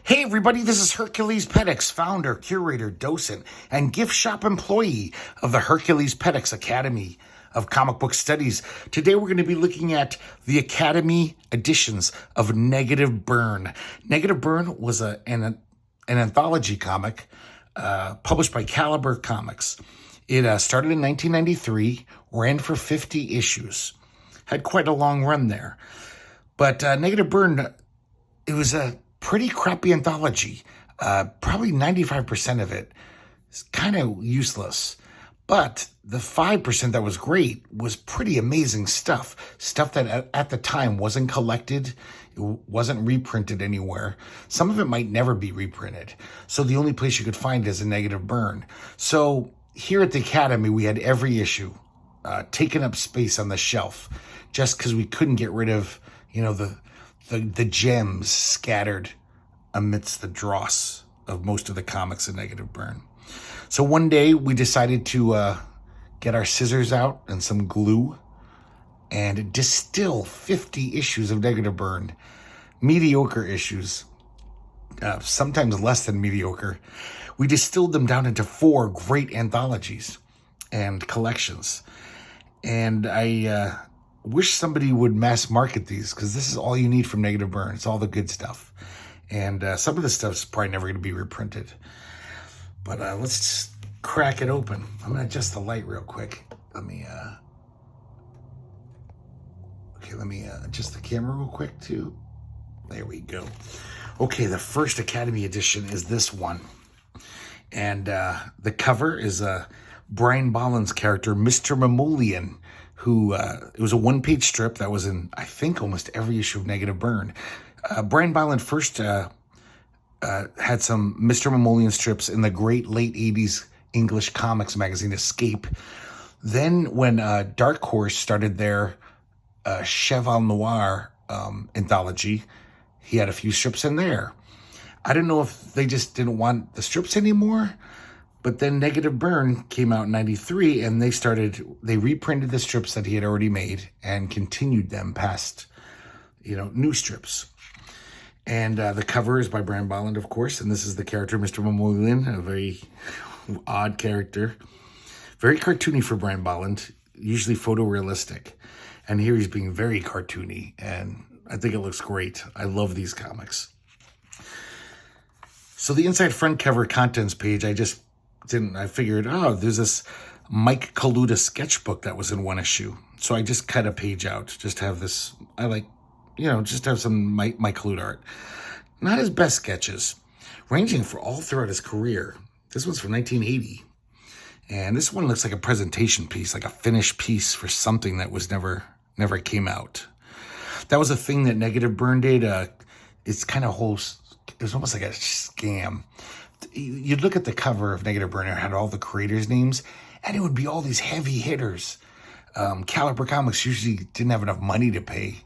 Hey everybody, this is herculespetix, founder, curator, docent, and gift shop employee of the herculespetix Academy of Comic Book Studies. Today we're going to be looking at the Academy editions of Negative Burn. Negative Burn was an anthology comic published by Caliber Comics. It started in 1993, ran for 50 issues. Had quite a long run there. But Negative Burn, it was a pretty crappy anthology. Probably 95% of it is kind of useless. But the 5% that was great was pretty amazing stuff. Stuff that at the time wasn't collected, it wasn't reprinted anywhere. Some of it might never be reprinted. So the only place you could find it is a Negative Burn. So here at the Academy, we had every issue taking up space on the shelf just because we couldn't get rid of, the gems scattered amidst the dross of most of the comics in Negative Burn. So one day we decided to get our scissors out and some glue and distill 50 issues of Negative Burn. Mediocre issues, sometimes less than mediocre. We distilled them down into 4 great anthologies and collections. And I wish somebody would mass market these, because this is all you need from Negative Burn. It's all the good stuff. And some of the stuff's probably never going to be reprinted. But let's crack it open. I'm going to adjust the light real quick. Let me adjust the camera real quick too. There we go. Okay, the first Academy edition is this one. And the cover is Brian Bolland's character, Mr. Mamoulian, who, it was a one-page strip that was in, I think, almost every issue of Negative Burn. Brian Bolland first had some Mr. Mamoulian strips in the great late 80s English comics magazine Escape. Then when Dark Horse started their Cheval Noir anthology, he had a few strips in there. I don't know if they just didn't want the strips anymore, but then Negative Burn came out in 93 and they reprinted the strips that he had already made and continued them past, new strips. And the cover is by Brian Bolland, of course, and this is the character, Mr. Mamoulian, a very odd character. Very cartoony for Brian Bolland, usually photorealistic. And here he's being very cartoony, and I think it looks great. I love these comics. So the inside front cover contents page, I figured, there's this Mike Kaluta sketchbook that was in one issue. So I just cut a page out, just have this, just have some Mike Kaluta art. Not his best sketches, ranging for all throughout his career. This one's from 1980. And this one looks like a presentation piece, like a finished piece for something that was never came out. That was a thing that Negative Burn did. It's kind of it was almost like a scam. You'd look at the cover of Negative Burn, it had all the creators' names, and it would be all these heavy hitters. Caliber Comics usually didn't have enough money to pay,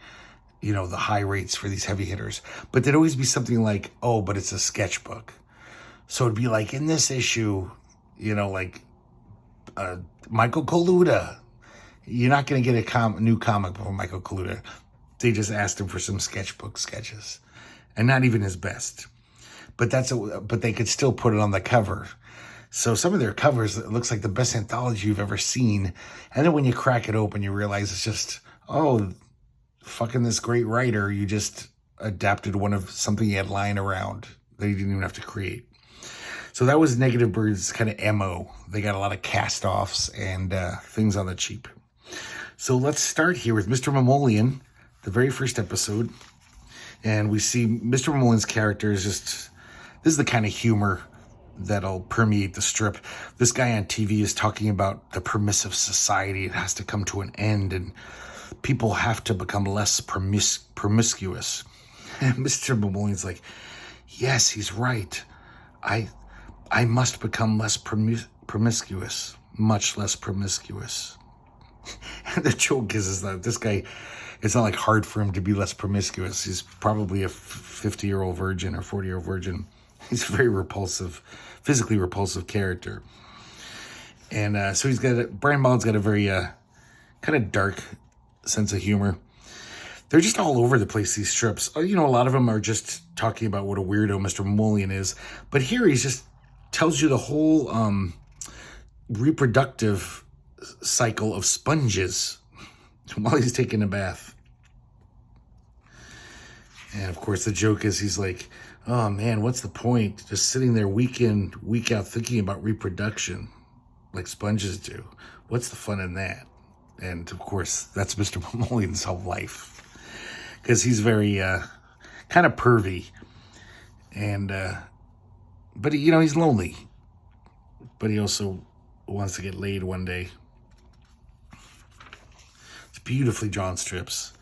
the high rates for these heavy hitters. But there'd always be something like, but it's a sketchbook. So it'd be like, in this issue, Michael Kaluta. You're not going to get a new comic from Michael Kaluta. They just asked him for some sketchbook sketches. And not even his best. But they could still put it on the cover. So some of their covers, it looks like the best anthology you've ever seen. And then when you crack it open, you realize it's just, fucking this great writer, you just adapted one of something he had lying around that he didn't even have to create. So that was Negative Burn's kind of MO. They got a lot of cast-offs and things on the cheap. So let's start here with Mr. Mamoulian, the very first episode. And we see Mr. Mamoulian's character is this is the kind of humor that'll permeate the strip. This guy on TV is talking about the permissive society. It has to come to an end, and people have to become less promiscuous. And Mr. Mamoulian's like, yes, he's right. I must become less promiscuous, much less promiscuous. And the joke is that this guy, it's not like hard for him to be less promiscuous. He's probably a 50-year-old virgin or 40-year-old virgin. He's a very physically repulsive character. And so Brian Bolland's got a very kind of dark sense of humor. they're just all over the place, these strips. You know, a lot of them are just talking about what a weirdo Mr. Mamoulian is. But here he just tells you the whole reproductive cycle of sponges while he's taking a bath. And of course, the joke is he's like, oh man, what's the point? Just sitting there week in, week out thinking about reproduction like sponges do. What's the fun in that? And of course, that's Mr. Mamoulian's whole life. Because he's very kind of pervy. And, but you know, he's lonely. But he also wants to get laid one day. It's beautifully drawn strips.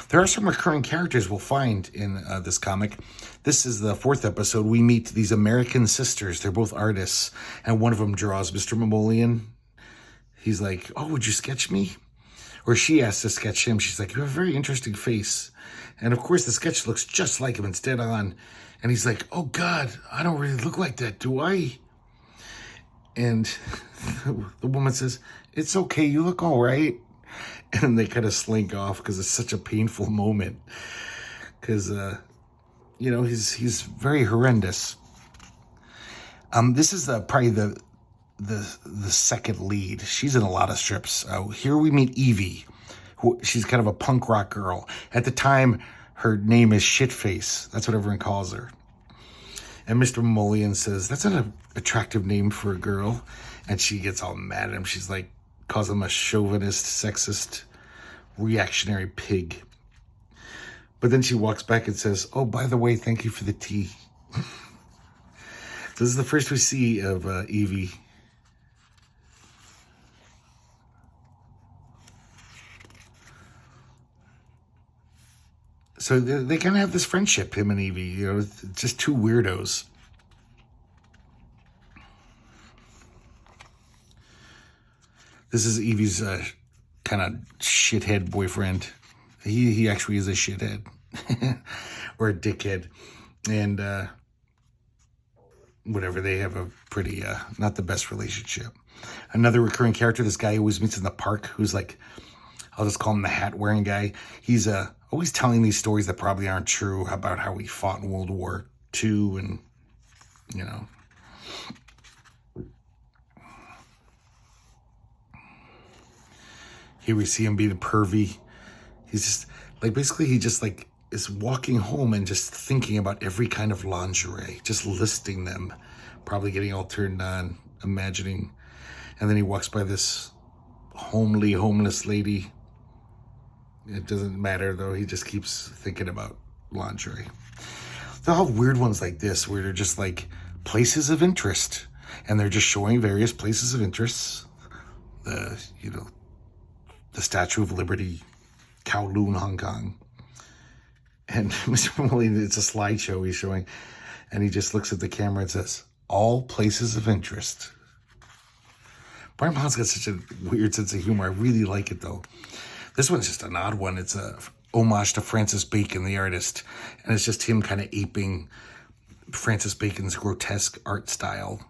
There are some recurring characters we'll find in this comic. This is the 4th episode. We meet these American sisters. They're both artists. And one of them draws Mr. Mamoulian. He's like, oh, would you sketch me? Or she asks to sketch him. She's like, you have a very interesting face. And of course, the sketch looks just like him. It's dead on. And he's like, oh, God, I don't really look like that, do I? And the woman says, it's okay. You look all right. And they kind of slink off because it's such a painful moment. Because, you know, he's very horrendous. This is probably the second lead. She's in a lot of strips. Here we meet Evie. She's kind of a punk rock girl. At the time, her name is Shitface. That's what everyone calls her. And Mr. Mamoulian says, that's not an attractive name for a girl. And she gets all mad at him. She's like, calls him a chauvinist, sexist, reactionary pig. But then she walks back and says, oh, by the way, thank you for the tea. This is the first we see of Evie. So they kind of have this friendship, him and Evie, you know, just two weirdos. This is Evie's kind of shithead boyfriend. He actually is a shithead or a dickhead. And whatever, they have a pretty, not the best relationship. Another recurring character, this guy who always meets in the park, who's like, I'll just call him the hat-wearing guy. He's always telling these stories that probably aren't true about how he fought in World War II and, you know. Here we see him being pervy. He's just, like, basically he just, like, is walking home and just thinking about every kind of lingerie, just listing them, probably getting all turned on, imagining. And then he walks by this homely, homeless lady. It doesn't matter, though. He just keeps thinking about lingerie. They'll have weird ones like this, where they're just like places of interest. And they're just showing various places of interest. The Statue of Liberty, Kowloon, Hong Kong. And Mr. Mamoulian, it's a slideshow he's showing. And he just looks at the camera and says, all places of interest. Brian Bond's got such a weird sense of humor. I really like it, though. This one's just an odd one. It's a homage to Francis Bacon, the artist. And it's just him kind of aping Francis Bacon's grotesque art style.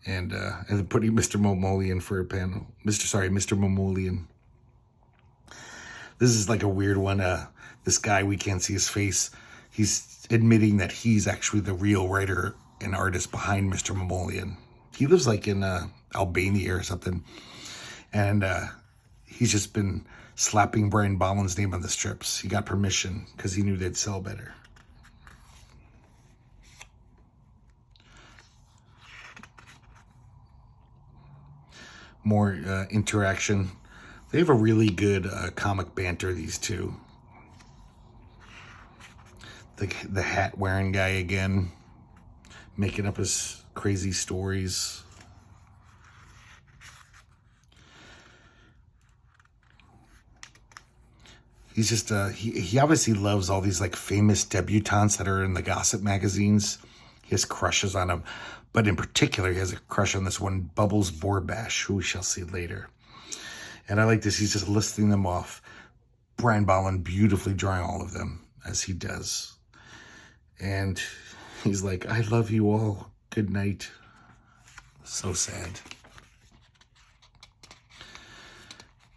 And then putting Mr. Mamoulian for a panel. Mr. Mamoulian. This is like a weird one. This guy, we can't see his face. He's admitting that he's actually the real writer and artist behind Mr. Mamoulian. He lives like in Albania or something. And he's just been slapping Brian Bolland's name on the strips. He got permission because he knew they'd sell better. More interaction. They have a really good comic banter, these two. The hat-wearing guy again, making up his crazy stories. He's just, he obviously loves all these like famous debutantes that are in the gossip magazines. He has crushes on them. But in particular, he has a crush on this one, Bubbles Borbash, who we shall see later. And I like this. He's just listing them off. Brian Bolland beautifully drawing all of them, as he does. And he's like, I love you all. Good night. So sad.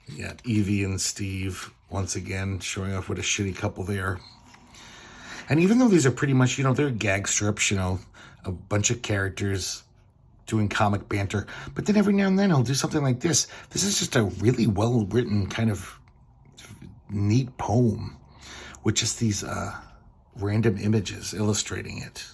You got Evie and Steve once again showing off what a shitty couple they are. And even though these are pretty much, they're gag strips, a bunch of characters doing comic banter, but then every now and then he'll do something like this. This is just a really well-written kind of neat poem with just these random images illustrating it.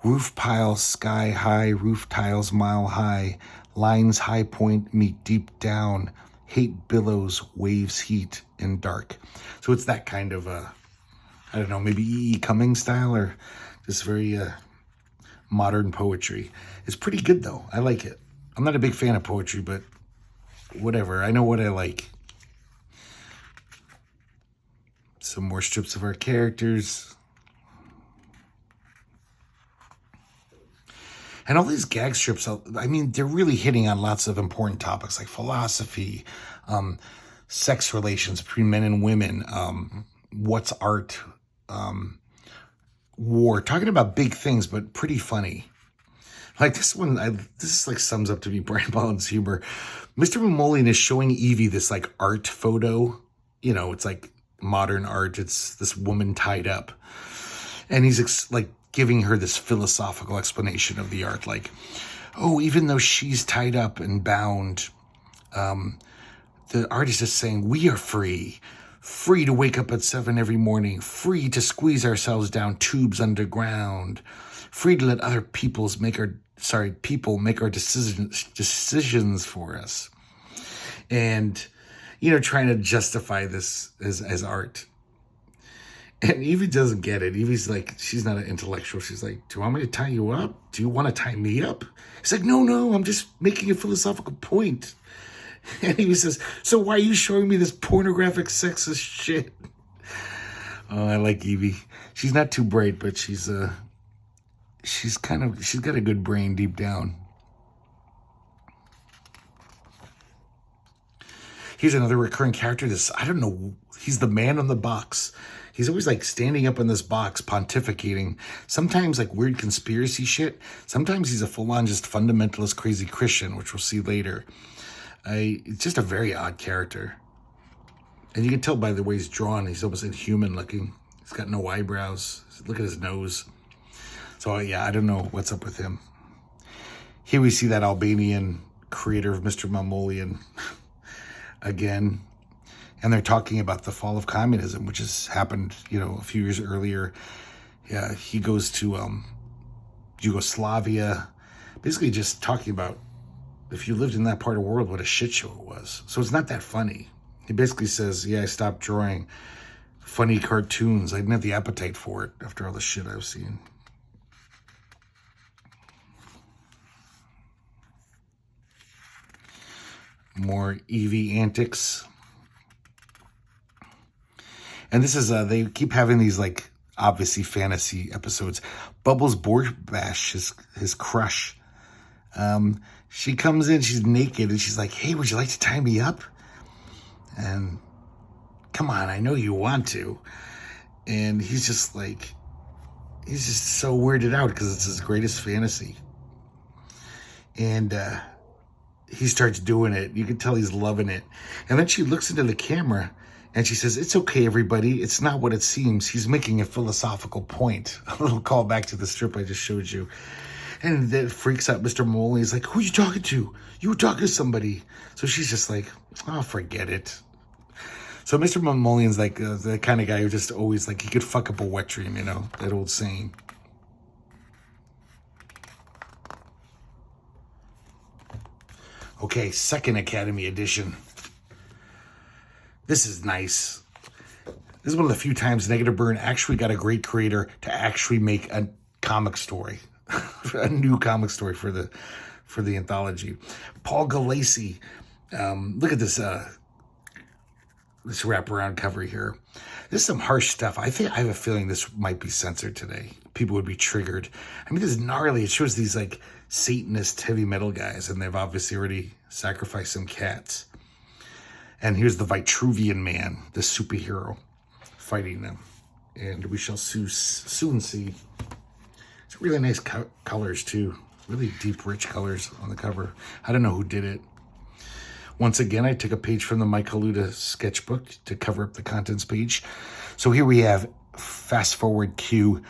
Roof piles sky high, roof tiles mile high, lines high point meet deep down, hate billows, waves heat and dark. So it's that kind of, I don't know, maybe E.E. Cummings style, or just very modern poetry. It's pretty good though. I like it. I'm not a big fan of poetry, but whatever. I know what I like. Some more strips of our characters. And all these gag strips, I mean, they're really hitting on lots of important topics like philosophy, sex relations between men and women, what's art, war, talking about big things, but pretty funny. Like this one, this like sums up to me Brian Bolland's humor. Mr. Mamolian is showing Evie this like art photo. It's like modern art. It's this woman tied up. And he's like giving her this philosophical explanation of the art. Like, oh, even though she's tied up and bound, the artist is saying, we are free. Free to wake up at 7 every morning. Free to squeeze ourselves down tubes underground. Free to let other people make our decisions for us. And, trying to justify this as art. And Evie doesn't get it. Evie's like, she's not an intellectual. She's like, do you want me to tie you up? Do you want to tie me up? He's like, no, I'm just making a philosophical point. And Evie says, so why are you showing me this pornographic sexist shit? Oh, I like Evie. She's not too bright, but she's got a good brain deep down. Here's another recurring character. I don't know, he's the man on the box. He's always like standing up in this box, pontificating. Sometimes like weird conspiracy shit. Sometimes he's a full-on just fundamentalist crazy Christian, which we'll see later. It's just a very odd character. And you can tell by the way he's drawn, he's almost inhuman looking. He's got no eyebrows. Look at his nose. So yeah, I don't know what's up with him. Here we see that Albanian creator of Mr. Mamolian again. And they're talking about the fall of communism, which has happened, a few years earlier. Yeah, he goes to Yugoslavia, basically just talking about if you lived in that part of the world, what a shit show it was. So it's not that funny. He basically says, yeah, I stopped drawing funny cartoons. I didn't have the appetite for it after all the shit I've seen. More Evie antics. And this is, they keep having these, like, obviously fantasy episodes. Bubbles Borbash, his crush. She comes in, she's naked, and she's like, hey, would you like to tie me up? And, come on, I know you want to. And he's just so weirded out because it's his greatest fantasy. And, he starts doing it. You can tell he's loving it. And then she looks into the camera and she says, it's okay, everybody. It's not what it seems. He's making a philosophical point. A little call back to the strip I just showed you. And that freaks out Mr. Moley. He's like, who are you talking to? You were talking to somebody. So she's just like, oh, forget it. So Mr. Mamolian's like the kind of guy who just always like, he could fuck up a wet dream, that old saying. Okay, second Academy edition. This is nice. This is one of the few times Negative Burn actually got a great creator to actually make a comic story. A new comic story for the anthology. Paul Galassi. Look at this wraparound cover here. This is some harsh stuff. I have a feeling this might be censored today. People would be triggered. I mean, this is gnarly. It shows these like Satanist heavy metal guys, and they've obviously already sacrificed some cats. And here's the Vitruvian Man, the superhero, fighting them. And we shall soon see. It's really nice colors too. Really deep, rich colors on the cover. I don't know who did it. Once again, I took a page from the Mike Kaluta sketchbook to cover up the contents page. So here we have fast forward Q,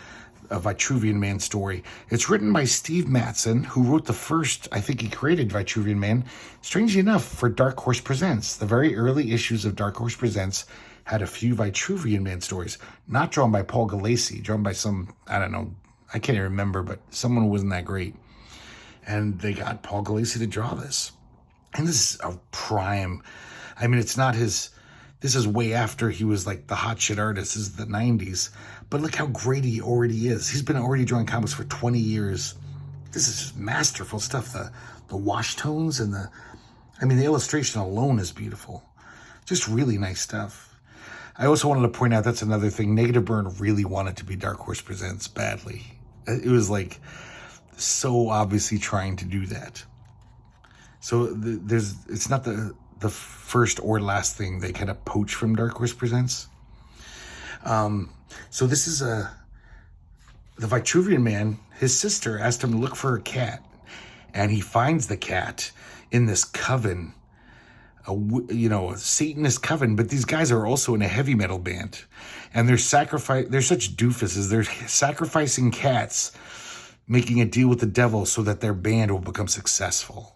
a Vitruvian Man story. It's written by Steve Matson, who wrote the first, I think he created Vitruvian Man, strangely enough, for Dark Horse Presents. The very early issues of Dark Horse Presents had a few Vitruvian Man stories, not drawn by Paul Gulacy, drawn by some, I don't know, I can't even remember, but someone who wasn't that great. And they got Paul Gulacy to draw this. And this is a prime, I mean, it's not his, this is way after he was like the hot shit artist. This is the 90s. But look how great he already is. He's been already drawing comics for 20 years. This is just masterful stuff. The wash tones and the illustration alone is beautiful. Just really nice stuff. I also wanted to point out, that's another thing. Negative Burn really wanted to be Dark Horse Presents badly. It was like so obviously trying to do that. So it's not the first or last thing they kind of poach from Dark Horse Presents. So this is the Vitruvian Man. His sister asked him to look for a cat, and he finds the cat in this coven, a Satanist coven. But these guys are also in a heavy metal band, and they're such doofuses. They're sacrificing cats, making a deal with the devil so that their band will become successful.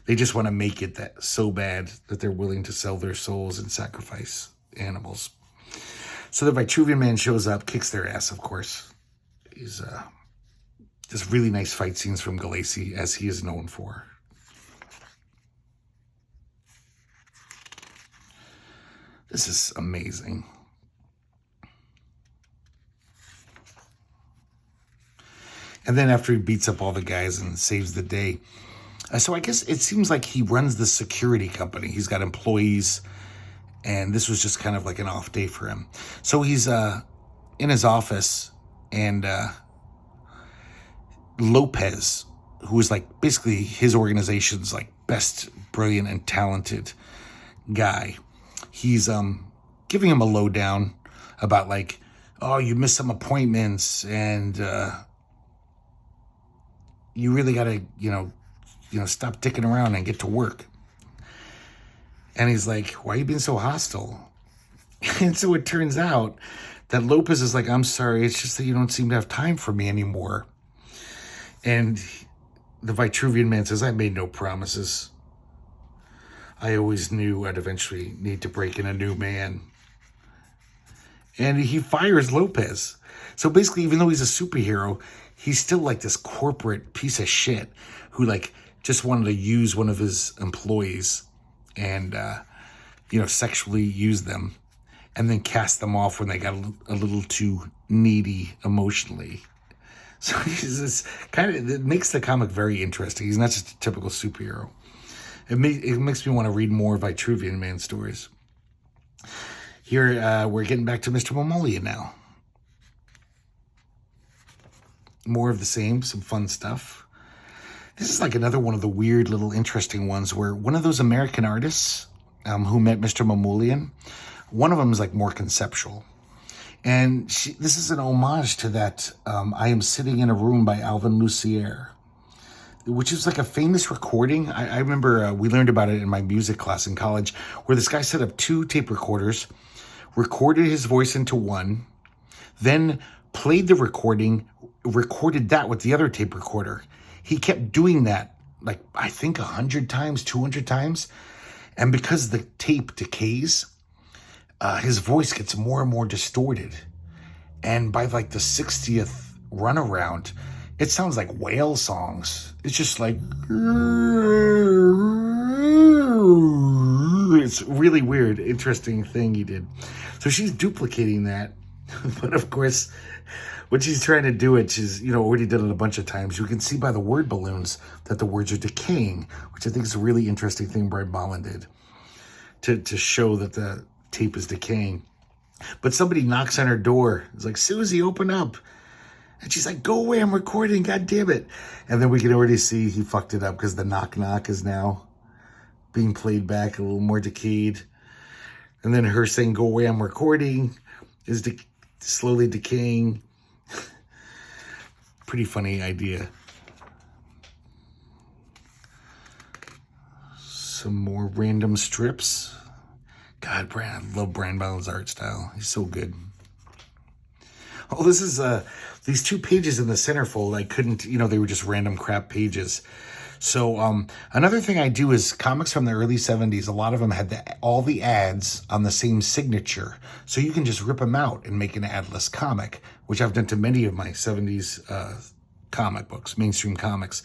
They just want to make it that so bad that they're willing to sell their souls and sacrifice animals. So the Vitruvian Man shows up, kicks their ass, of course. He's just really nice fight scenes from Gulacy, as he is known for. This is amazing. And then after he beats up all the guys and saves the day, so I guess it seems like he runs the security company. He's got employees, and this was just kind of like an off day for him. So he's in his office, and Lopez, who is like basically his organization's like best, brilliant, and talented guy, he's giving him a lowdown about like, oh, you missed some appointments, and you really got to, stop dicking around and get to work. And he's like, why are you being so hostile? And so it turns out that Lopez is like, I'm sorry, it's just that you don't seem to have time for me anymore. And the Vitruvian Man says, I made no promises. I always knew I'd eventually need to break in a new man. And he fires Lopez. So basically, even though he's a superhero, he's still like this corporate piece of shit who like just wanted to use one of his employees and, sexually use them and then cast them off when they got a little too needy emotionally. So he's this it makes the comic very interesting. He's not just a typical superhero. It makes me want to read more Vitruvian Man stories. Here, we're getting back to Mr. Mamolian now. More of the same, some fun stuff. This is like another one of the weird little interesting ones where one of those American artists who met Mr. Mamolian, one of them is like more conceptual. And this is an homage to that I Am Sitting in a Room by Alvin Lucier, which is like a famous recording. I remember we learned about it in my music class in college, where this guy set up 2 tape recorders, recorded his voice into one, then played the recording, recorded that with the other tape recorder. He kept doing that, like, I think 100 times, 200 times. And because the tape decays, his voice gets more and more distorted. And by like the 60th runaround, it sounds like whale songs. It's just like, it's really weird, interesting thing he did. So she's duplicating that. But of course, when she's trying to do it, she's, already done it a bunch of times. You can see by the word balloons that the words are decaying, which I think is a really interesting thing Brian Bolland did to show that the tape is decaying. But somebody knocks on her door. It's like, Susie, open up. And she's like, go away, I'm recording, God damn it. And then we can already see he fucked it up because the knock knock is now being played back a little more decayed. And then her saying, go away, I'm recording, is slowly decaying. Pretty funny idea. Some more random strips. God, Brand, I love Brand Ballard's art style. He's so good. Oh, this is these 2 pages in the centerfold. I couldn't, they were just random crap pages. So another thing I do is comics from the early 70s. A lot of them had all the ads on the same signature. So you can just rip them out and make an adless comic, which I've done to many of my 70s comic books, mainstream comics.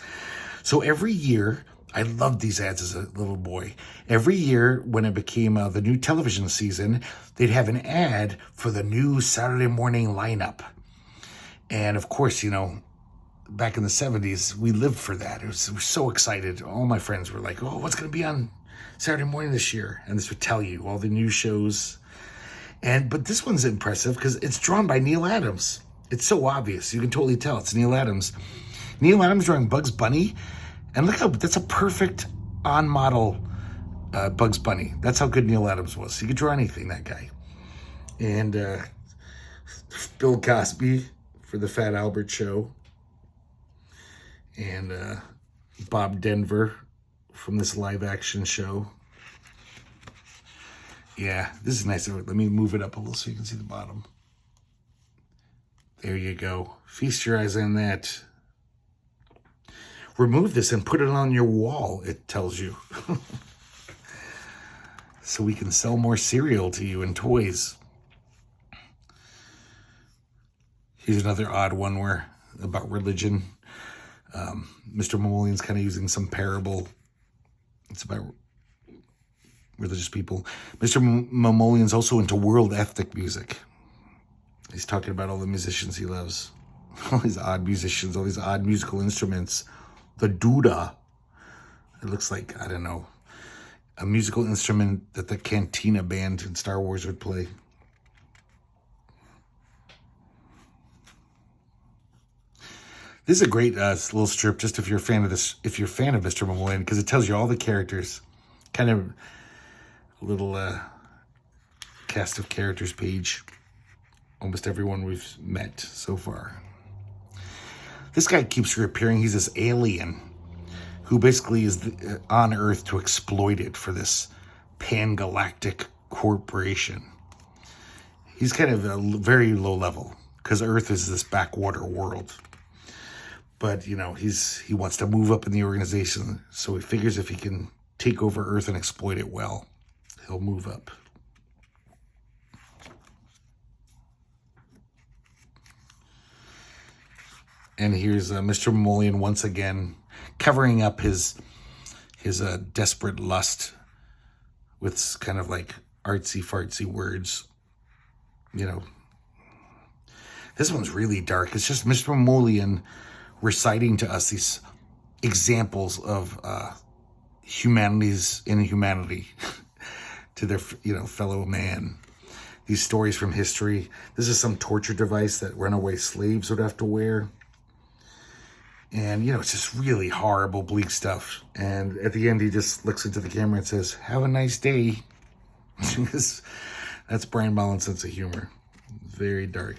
So every year, I loved these ads as a little boy. Every year when it became the new television season, they'd have an ad for the new Saturday morning lineup. And of course, back in the 70s, we lived for that. We were so excited. All my friends were like, oh, what's going to be on Saturday morning this year? And this would tell you all the new shows. But this one's impressive because it's drawn by Neil Adams. It's so obvious. You can totally tell it's Neil Adams. Neil Adams drawing Bugs Bunny. And look how that's a perfect on-model Bugs Bunny. That's how good Neil Adams was. He could draw anything, that guy. And Bill Cosby for the Fat Albert Show. And Bob Denver from this live-action show. Yeah, this is nice. Let me move it up a little so you can see the bottom. There you go. Feast your eyes on that. Remove this and put it on your wall, it tells you. So we can sell more cereal to you and toys. Here's another odd one about religion. Mr. Mamolian's kind of using some parable. It's about religious people. Mr. Mamolian's also into world ethnic music. He's talking about all the musicians he loves. All these odd musicians, all these odd musical instruments. The duda. It looks like, I don't know, a musical instrument that the Cantina band in Star Wars would play. This is a great little strip, just if you're a fan of this, if you're a fan of Mr. Mamolian, because it tells you all the characters. Kind of a little cast of characters page. Almost everyone we've met so far. This guy keeps reappearing. He's this alien who basically is on Earth to exploit it for this pan-galactic corporation. He's kind of a very low level because Earth is this backwater world. But, he wants to move up in the organization, so he figures if he can take over Earth and exploit it well, he'll move up. And here's Mr. Mamolian once again covering up his desperate lust with kind of like artsy-fartsy words. This one's really dark. It's just Mr. Mamolian reciting to us these examples of humanity's inhumanity to their fellow man. These stories from history. This is some torture device that runaway slaves would have to wear. And, it's just really horrible, bleak stuff. And at the end, he just looks into the camera and says, "Have a nice day." That's Brian Bolland's sense of humor. Very dark.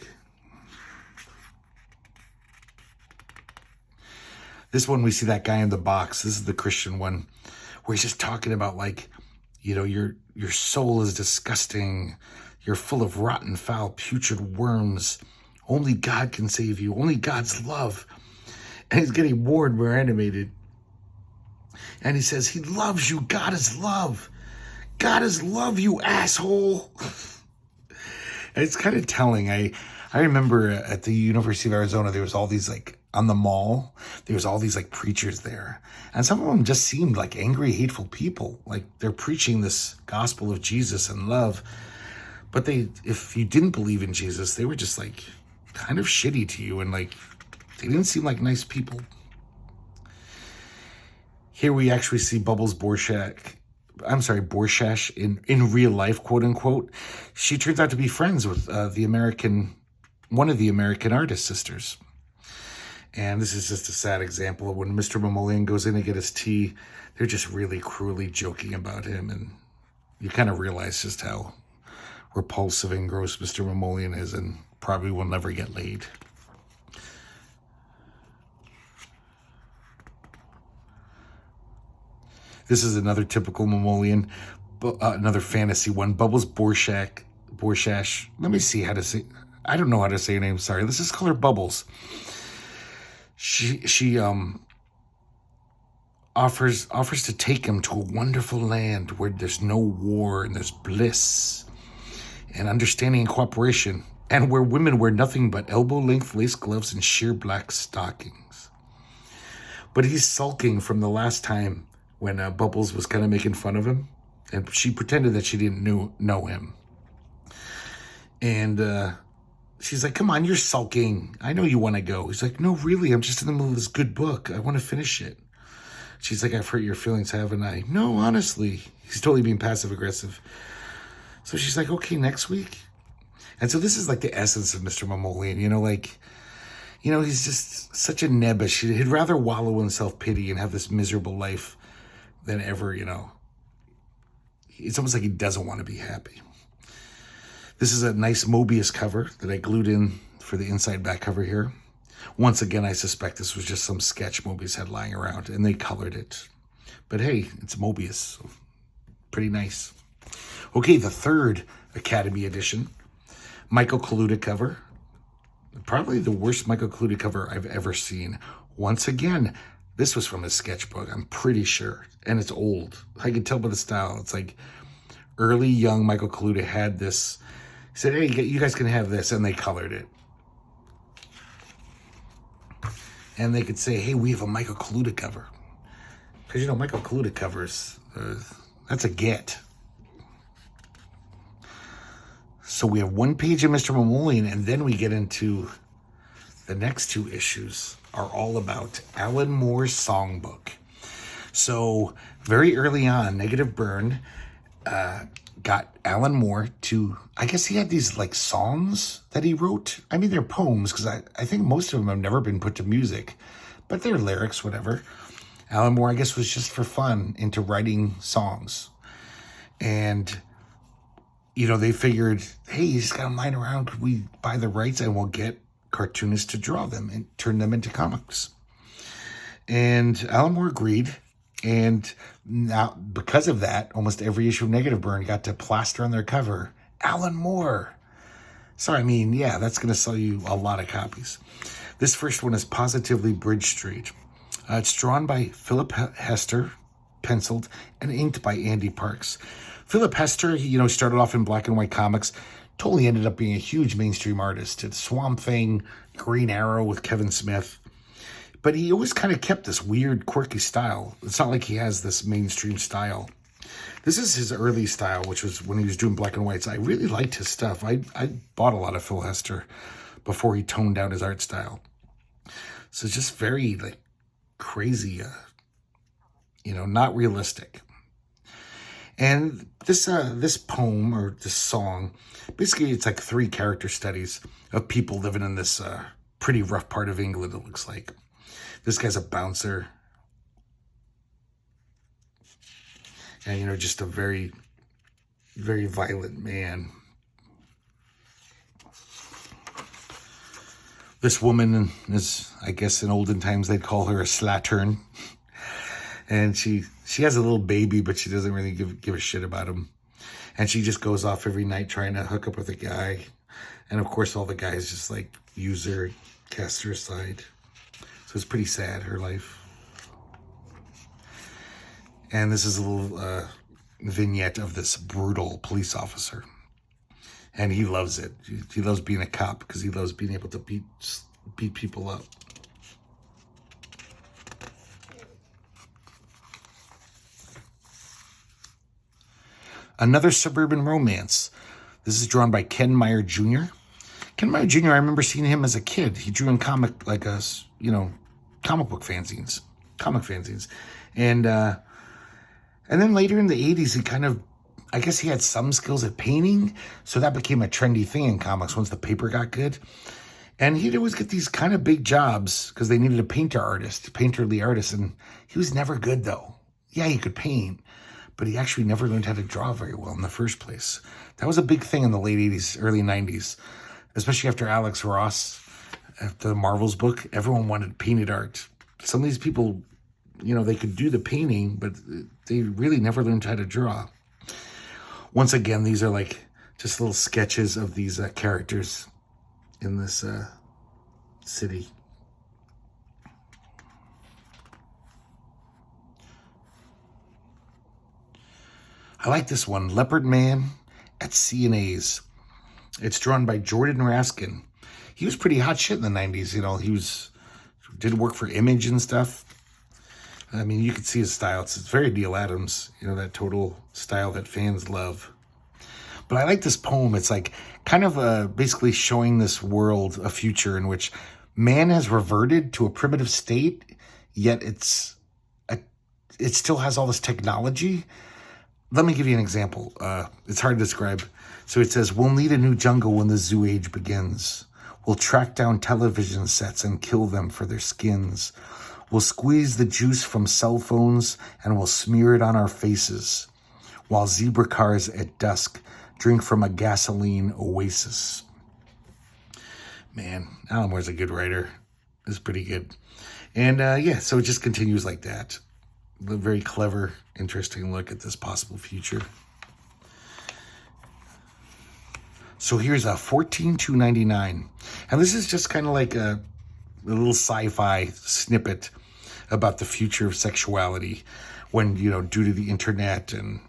This one, we see that guy in the box. This is the Christian one, where he's just talking about, your soul is disgusting. You're full of rotten, foul, putrid worms. Only God can save you. Only God's love. And he's getting more and more animated. And he says, he loves you. God is love. God is love, you asshole. And it's kind of telling. I remember at the University of Arizona, there was all these, on the mall, there was all these, preachers there. And some of them just seemed like angry, hateful people. They're preaching this gospel of Jesus and love. But if you didn't believe in Jesus, they were just, kind of shitty to you and, they didn't seem like nice people. Here we actually see Bubbles Borshash in real life, quote unquote. She turns out to be friends with one of the American artist sisters. And this is just a sad example of when Mr. Mamolian goes in to get his tea. They're just really cruelly joking about him. And you kind of realize just how repulsive and gross Mr. Mamolian is and probably will never get laid. This is another typical Mimolian, another fantasy one. Bubbles Borshash. Let me see how to say. I don't know how to say her name. Sorry. Let's just call her Bubbles. She offers to take him to a wonderful land where there's no war and there's bliss and understanding and cooperation, and where women wear nothing but elbow-length lace gloves and sheer black stockings. But he's sulking from the last time when Bubbles was kind of making fun of him, and she pretended that she didn't know him. And she's like, come on, you're sulking. I know you want to go. He's like, no, really, I'm just in the middle of this good book. I want to finish it. She's like, I've hurt your feelings, haven't I? No, honestly. He's totally being passive-aggressive. So she's like, okay, next week. And so this is like the essence of Mr. Mimolian, he's just such a nebbish. He'd rather wallow in self-pity and have this miserable life than ever, It's almost like he doesn't want to be happy. This is a nice Mobius cover that I glued in for the inside back cover here. Once again, I suspect this was just some sketch Mobius had lying around, and they colored it. But hey, it's Mobius, so pretty nice. Okay, the third Academy edition, Michael Kaluta cover. Probably the worst Michael Kaluta cover I've ever seen. Once again, this was from his sketchbook, I'm pretty sure. And it's old. I can tell by the style. It's like early young Michael Kaluta had this. He said, hey, you guys can have this. And they colored it. And they could say, hey, we have a Michael Kaluta cover. Because, Michael Kaluta covers, that's a get. So we have one page of Mr. Mimolian, and then we get into the next two issues are all about Alan Moore's songbook. So very early on, Negative Burn got Alan Moore to, I guess he had these like songs that he wrote. I mean, they're poems because I think most of them have never been put to music, but they're lyrics, whatever. Alan Moore, I guess, was just for fun into writing songs. And they figured, hey, he's got them lying around. Could we buy the rights and we'll get cartoonists to draw them and turn them into comics? And Alan Moore agreed. And now, because of that, almost every issue of Negative Burn got to plaster on their cover, Alan Moore. So, that's going to sell you a lot of copies. This first one is Positively Bridge Street. It's drawn by Philip Hester, penciled, and inked by Andy Parks. Philip Hester, started off in black and white comics, totally ended up being a huge mainstream artist. Did Swamp Thing, Green Arrow with Kevin Smith. But he always kind of kept this weird, quirky style. It's not like he has this mainstream style. This is his early style, which was when he was doing black and whites. I really liked his stuff. I bought a lot of Phil Hester before he toned down his art style. So it's just very, crazy, not realistic. And this poem or this song, basically it's like 3 character studies of people living in this pretty rough part of England, it looks like. This guy's a bouncer. And, just a very, very violent man. This woman is, I guess in olden times they'd call her a slattern. And she has a little baby, but she doesn't really give a shit about him. And she just goes off every night trying to hook up with a guy. And, of course, all the guys just, use her, cast her aside. So it's pretty sad, her life. And this is a little vignette of this brutal police officer. And he loves it. He loves being a cop because he loves being able to beat people up. Another Suburban Romance. This is drawn by Ken Meyer Jr. Ken Meyer Jr., I remember seeing him as a kid. He drew in comic book fanzines, comic fanzines. And then later in the 80s, he kind of, I guess he had some skills at painting. So that became a trendy thing in comics once the paper got good. And he'd always get these kind of big jobs because they needed a painterly artist. And he was never good, though. Yeah, he could paint, but he actually never learned how to draw very well in the first place. That was a big thing in the late 80s, early 90s, especially after Alex Ross, after the Marvels book. Everyone wanted painted art. Some of these people they could do the painting, but they really never learned how to draw. Once again, these are like just little sketches of these characters in this city. I like this one, Leopard Man at C&A's. It's drawn by Jordan Raskin. He was pretty hot shit in the 90s. He did work for Image and stuff. I mean, you could see his style. It's very Neil Adams, that total style that fans love. But I like this poem. It's like kind of basically showing this world a future in which man has reverted to a primitive state, yet it still has all this technology. Let me give you an example. It's hard to describe. So it says, we'll need a new jungle when the zoo age begins. We'll track down television sets and kill them for their skins. We'll squeeze the juice from cell phones and we'll smear it on our faces. While zebra cars at dusk drink from a gasoline oasis. Man, Alan Moore's a good writer. It's pretty good. And so it just continues like that. A very clever, interesting look at this possible future. So here's a $14,299. And this is just kind of like a little sci-fi snippet about the future of sexuality when, due to the internet and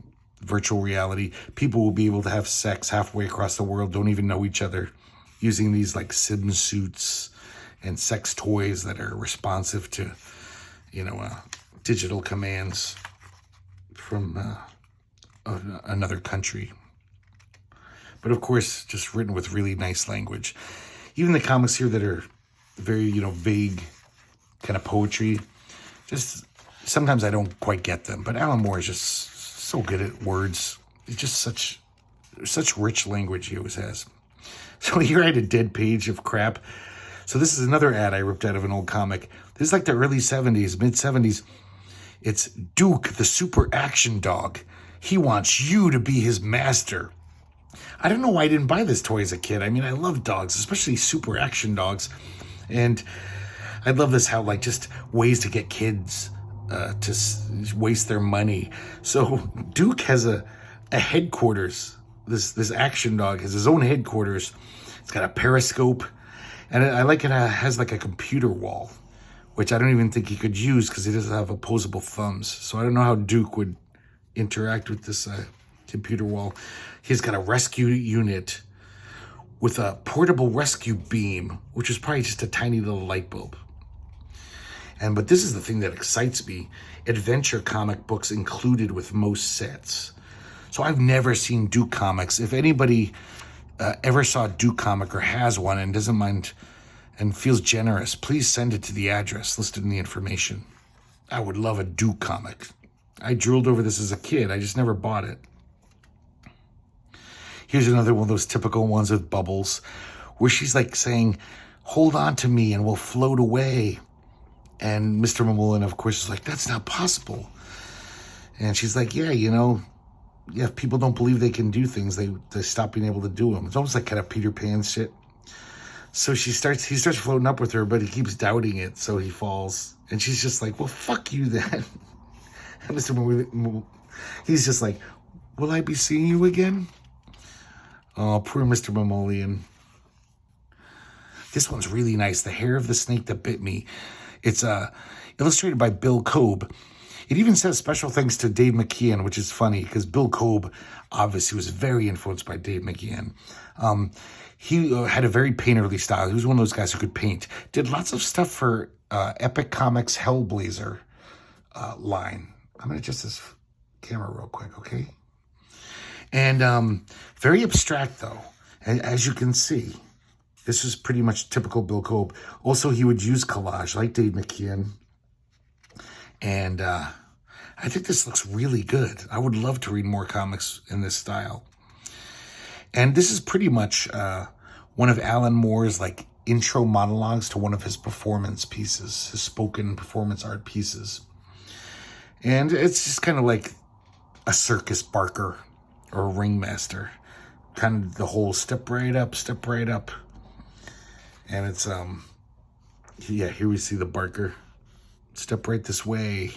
virtual reality, people will be able to have sex halfway across the world, don't even know each other, using these like sim suits and sex toys that are responsive to, digital commands from another country. But of course, just written with really nice language. Even the comics here that are very, vague kind of poetry, just sometimes I don't quite get them. But Alan Moore is just so good at words. It's just such rich language he always has. So here I had a dead page of crap. So this is another ad I ripped out of an old comic. This is like the early 70s, mid 70s. It's Duke, the super action dog. He wants you to be his master. I don't know why I didn't buy this toy as a kid. I mean, I love dogs, especially super action dogs. And I love this, how like just ways to get kids to waste their money. So Duke has a headquarters. This action dog has his own headquarters. It's got a periscope. And I like it has like a computer wall, which I don't even think he could use because he doesn't have opposable thumbs. So I don't know how Duke would interact with this computer wall. He's got a rescue unit with a portable rescue beam, which is probably just a tiny little light bulb. But this is the thing that excites me. Adventure comic books included with most sets. So I've never seen Duke comics. If anybody ever saw a Duke comic or has one and doesn't mind and feels generous, please send it to the address listed in the information. I would love a Duke comic. I drooled over this as a kid. I just never bought it. Here's another one of those typical ones with bubbles where she's like saying, hold on to me and we'll float away. And Mr. Mamulin, of course, is like, that's not possible. And she's like, if people don't believe they can do things, they stop being able to do them. It's almost like kind of Peter Pan shit. So he starts floating up with her, but he keeps doubting it, so he falls. And she's just like, well, fuck you then. And Mr. Mamulin, he's just like, will I be seeing you again? Oh, poor Mr. Mamulin. This one's really nice. The Hair of the Snake That Bit Me. It's illustrated by Bill Cobe. It even says special thanks to Dave McKeon, which is funny because Bill Cobe obviously was very influenced by Dave McKeon. He had a very painterly style. He was one of those guys who could paint. Did lots of stuff for Epic Comics Hellblazer line. I'm going to adjust this camera real quick, okay? And very abstract, though. And as you can see, this is pretty much typical Bill Cobe. Also, he would use collage like Dave McKeon. And I think this looks really good. I would love to read more comics in this style. And this is pretty much one of Alan Moore's like intro monologues to one of his performance pieces, his spoken performance art pieces. And it's just kind of like a circus barker or a ringmaster. Kind of the whole step right up, step right up. And it's, here we see the barker Step right this way.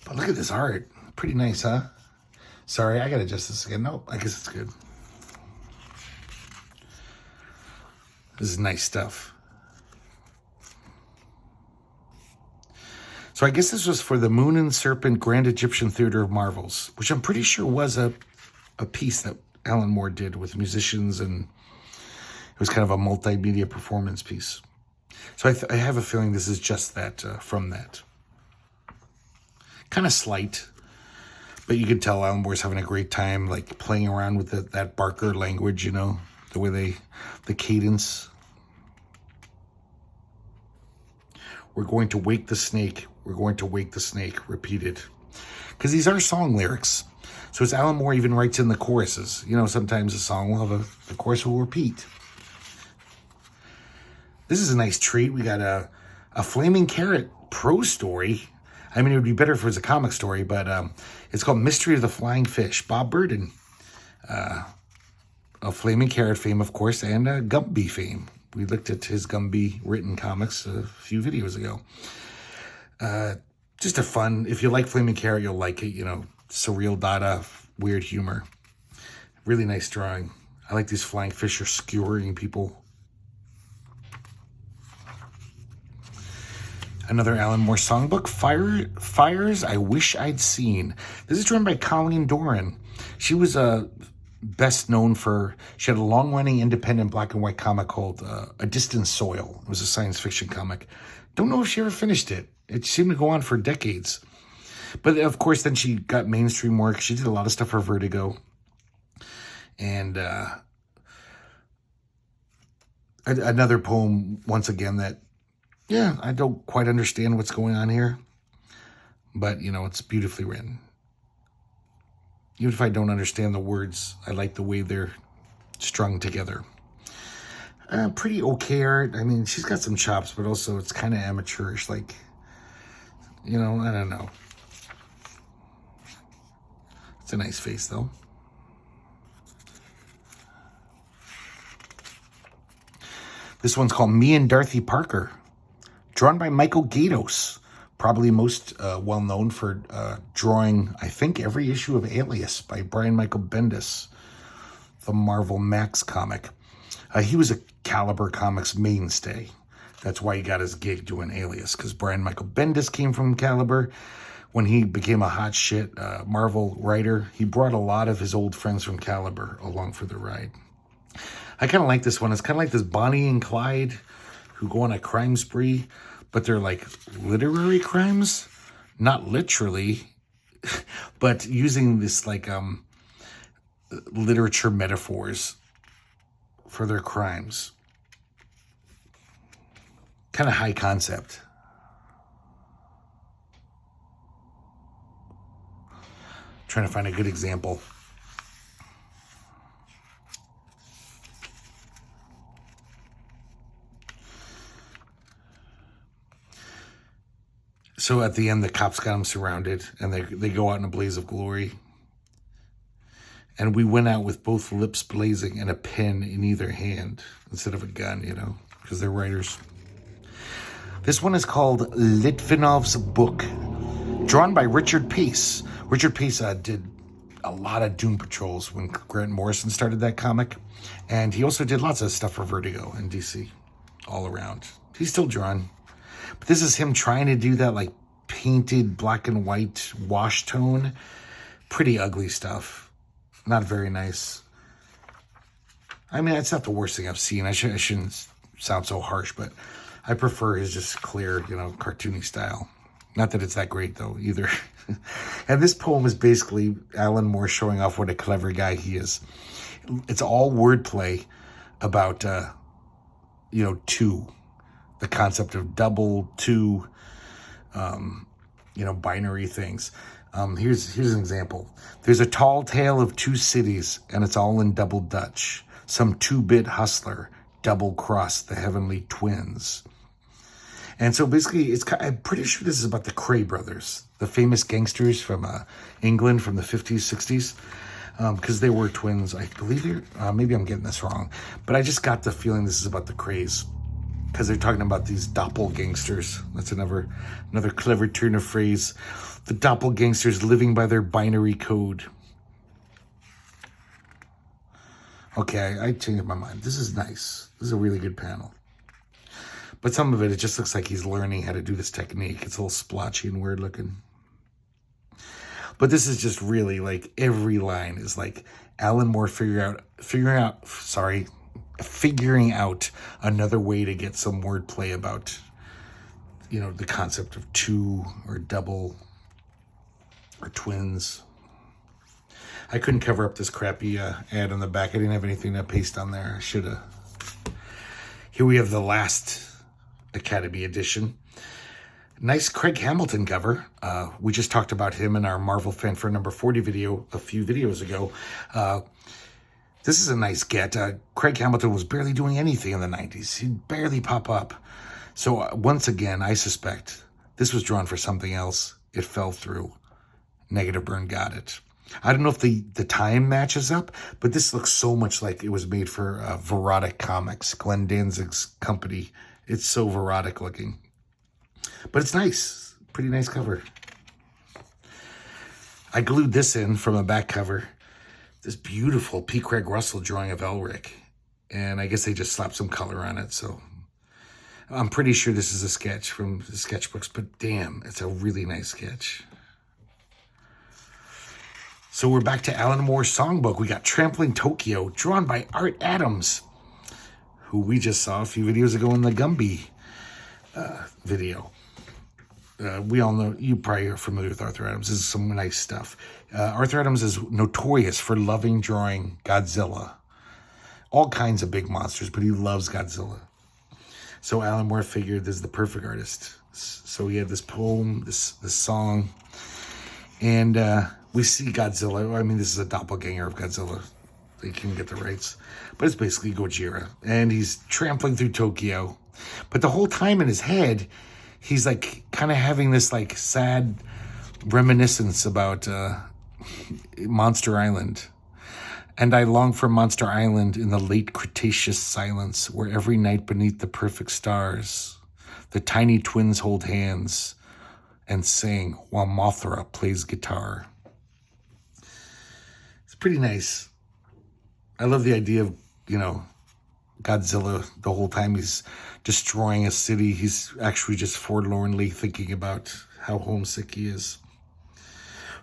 But look at this art. Pretty nice, huh? Sorry, I gotta adjust this again. Nope, I guess it's good. This is nice stuff. So I guess this was for the Moon and Serpent Grand Egyptian Theater of Marvels, which I'm pretty sure was a piece that Alan Moore did with musicians, and it was kind of a multimedia performance piece. So I have a feeling this is just that, from that. Kind of slight, but you can tell Alan Moore's having a great time, like playing around with that Barker language, you know, the way the cadence. We're going to wake the snake. We're going to wake the snake, repeated. Because these are song lyrics. So as Alan Moore even writes in the choruses, you know, sometimes a song will have the chorus will repeat. This is a nice treat. We got a Flaming Carrot prose story. I mean, it would be better if it was a comic story, but it's called Mystery of the Flying Fish. Bob Burden, of Flaming Carrot fame, of course, and Gumby fame. We looked at his Gumby written comics a few videos ago. Just a fun, if you like Flaming Carrot, you'll like it, you know, surreal data, weird humor. Really nice drawing. I like these flying fish are skewering people. Another Alan Moore songbook, Fires I Wish I'd Seen. This is drawn by Colleen Doran. She was best known for, she had a long-running independent black and white comic called A Distant Soil. It was a science fiction comic. Don't know if she ever finished it. It seemed to go on for decades. But of course, then she got mainstream work. She did a lot of stuff for Vertigo. And another poem, once again, that, yeah, I don't quite understand what's going on here. But, you know, it's beautifully written. Even if I don't understand the words, I like the way they're strung together. Pretty okay art. I mean, she's got some chops, but also it's kind of amateurish. Like, you know, I don't know. It's a nice face, though. This one's called Me and Dorothy Parker. Drawn by Michael Gaydos. Probably most well-known for drawing, I think, every issue of Alias by Brian Michael Bendis, the Marvel Max comic. He was a Caliber Comics mainstay. That's why he got his gig doing Alias, because Brian Michael Bendis came from Caliber. When he became a hot shit Marvel writer, he brought a lot of his old friends from Caliber along for the ride. I kind of like this one. It's kind of like this Bonnie and Clyde who go on a crime spree, but they're like literary crimes, not literally, but using this like literature metaphors for their crimes. Kind of high concept. Trying to find a good example. So at the end, the cops got him surrounded, and they go out in a blaze of glory. And we went out with both lips blazing and a pen in either hand instead of a gun, you know, because they're writers. This one is called Litvinov's Book, drawn by Richard Pace. Richard Pace did a lot of Doom Patrols when Grant Morrison started that comic. And he also did lots of stuff for Vertigo and DC all around. He's still drawn. But this is him trying to do that like painted black and white wash tone. Pretty ugly stuff. Not very nice. I mean, it's not the worst thing I've seen. I shouldn't sound so harsh, but I prefer his just clear, you know, cartoony style. Not that it's that great, though, either. And this poem is basically Alan Moore showing off what a clever guy he is. It's all wordplay about, you know, two. The concept of double, two, you know, binary things. Here's an example. There's a tall tale of two cities, and it's all in double Dutch. Some two-bit hustler double-crossed the heavenly twins. And so basically, I'm pretty sure this is about the Cray brothers, the famous gangsters from England from the 50s, 60s, because they were twins. I believe maybe I'm getting this wrong, but I just got the feeling this is about the Crays. because they're talking about these doppelgangsters. That's another clever turn of phrase. The doppelgangsters living by their binary code. Okay, I changed my mind. This is nice. This is a really good panel. But some of it just looks like he's learning how to do this technique. It's a little splotchy and weird looking. But this is just really like every line is like Alan Moore figuring out another way to get some wordplay about, you know, the concept of two or double or twins. I couldn't cover up this crappy ad on the back. I didn't have anything to paste on there. I should have. Here we have the last Academy edition. Nice Craig Hamilton cover. We just talked about him in our Marvel Fanfare number 40 video a few videos ago. This is a nice get. Craig Hamilton was barely doing anything in the 90s. He'd barely pop up. So once again, I suspect this was drawn for something else. It fell through. Negative Burn got it. I don't know if the time matches up, but this looks so much like it was made for Verodic Comics, Glenn Danzig's company. It's so Verodic looking. But it's nice. Pretty nice cover. I glued this in from a back cover. This beautiful P. Craig Russell drawing of Elric. And I guess they just slapped some color on it. So I'm pretty sure this is a sketch from the sketchbooks. But damn, it's a really nice sketch. So we're back to Alan Moore's songbook. We got Trampling Tokyo, drawn by Art Adams, who we just saw a few videos ago in the Gumby video. We all know, you probably are familiar with Arthur Adams. This is some nice stuff. Arthur Adams is notorious for loving drawing Godzilla. All kinds of big monsters, but he loves Godzilla. So Alan Moore figured this is the perfect artist. So he had this poem, this song, and we see Godzilla. I mean, this is a doppelganger of Godzilla. They can get the rights. But it's basically Gojira. And he's trampling through Tokyo. But the whole time in his head, he's like kind of having this like sad reminiscence about Monster Island. And I long for Monster Island in the late Cretaceous silence, where every night beneath the perfect stars, the tiny twins hold hands and sing while Mothra plays guitar. It's pretty nice. I love the idea of, you know, Godzilla the whole time he's destroying a city. He's actually just forlornly thinking about how homesick he is.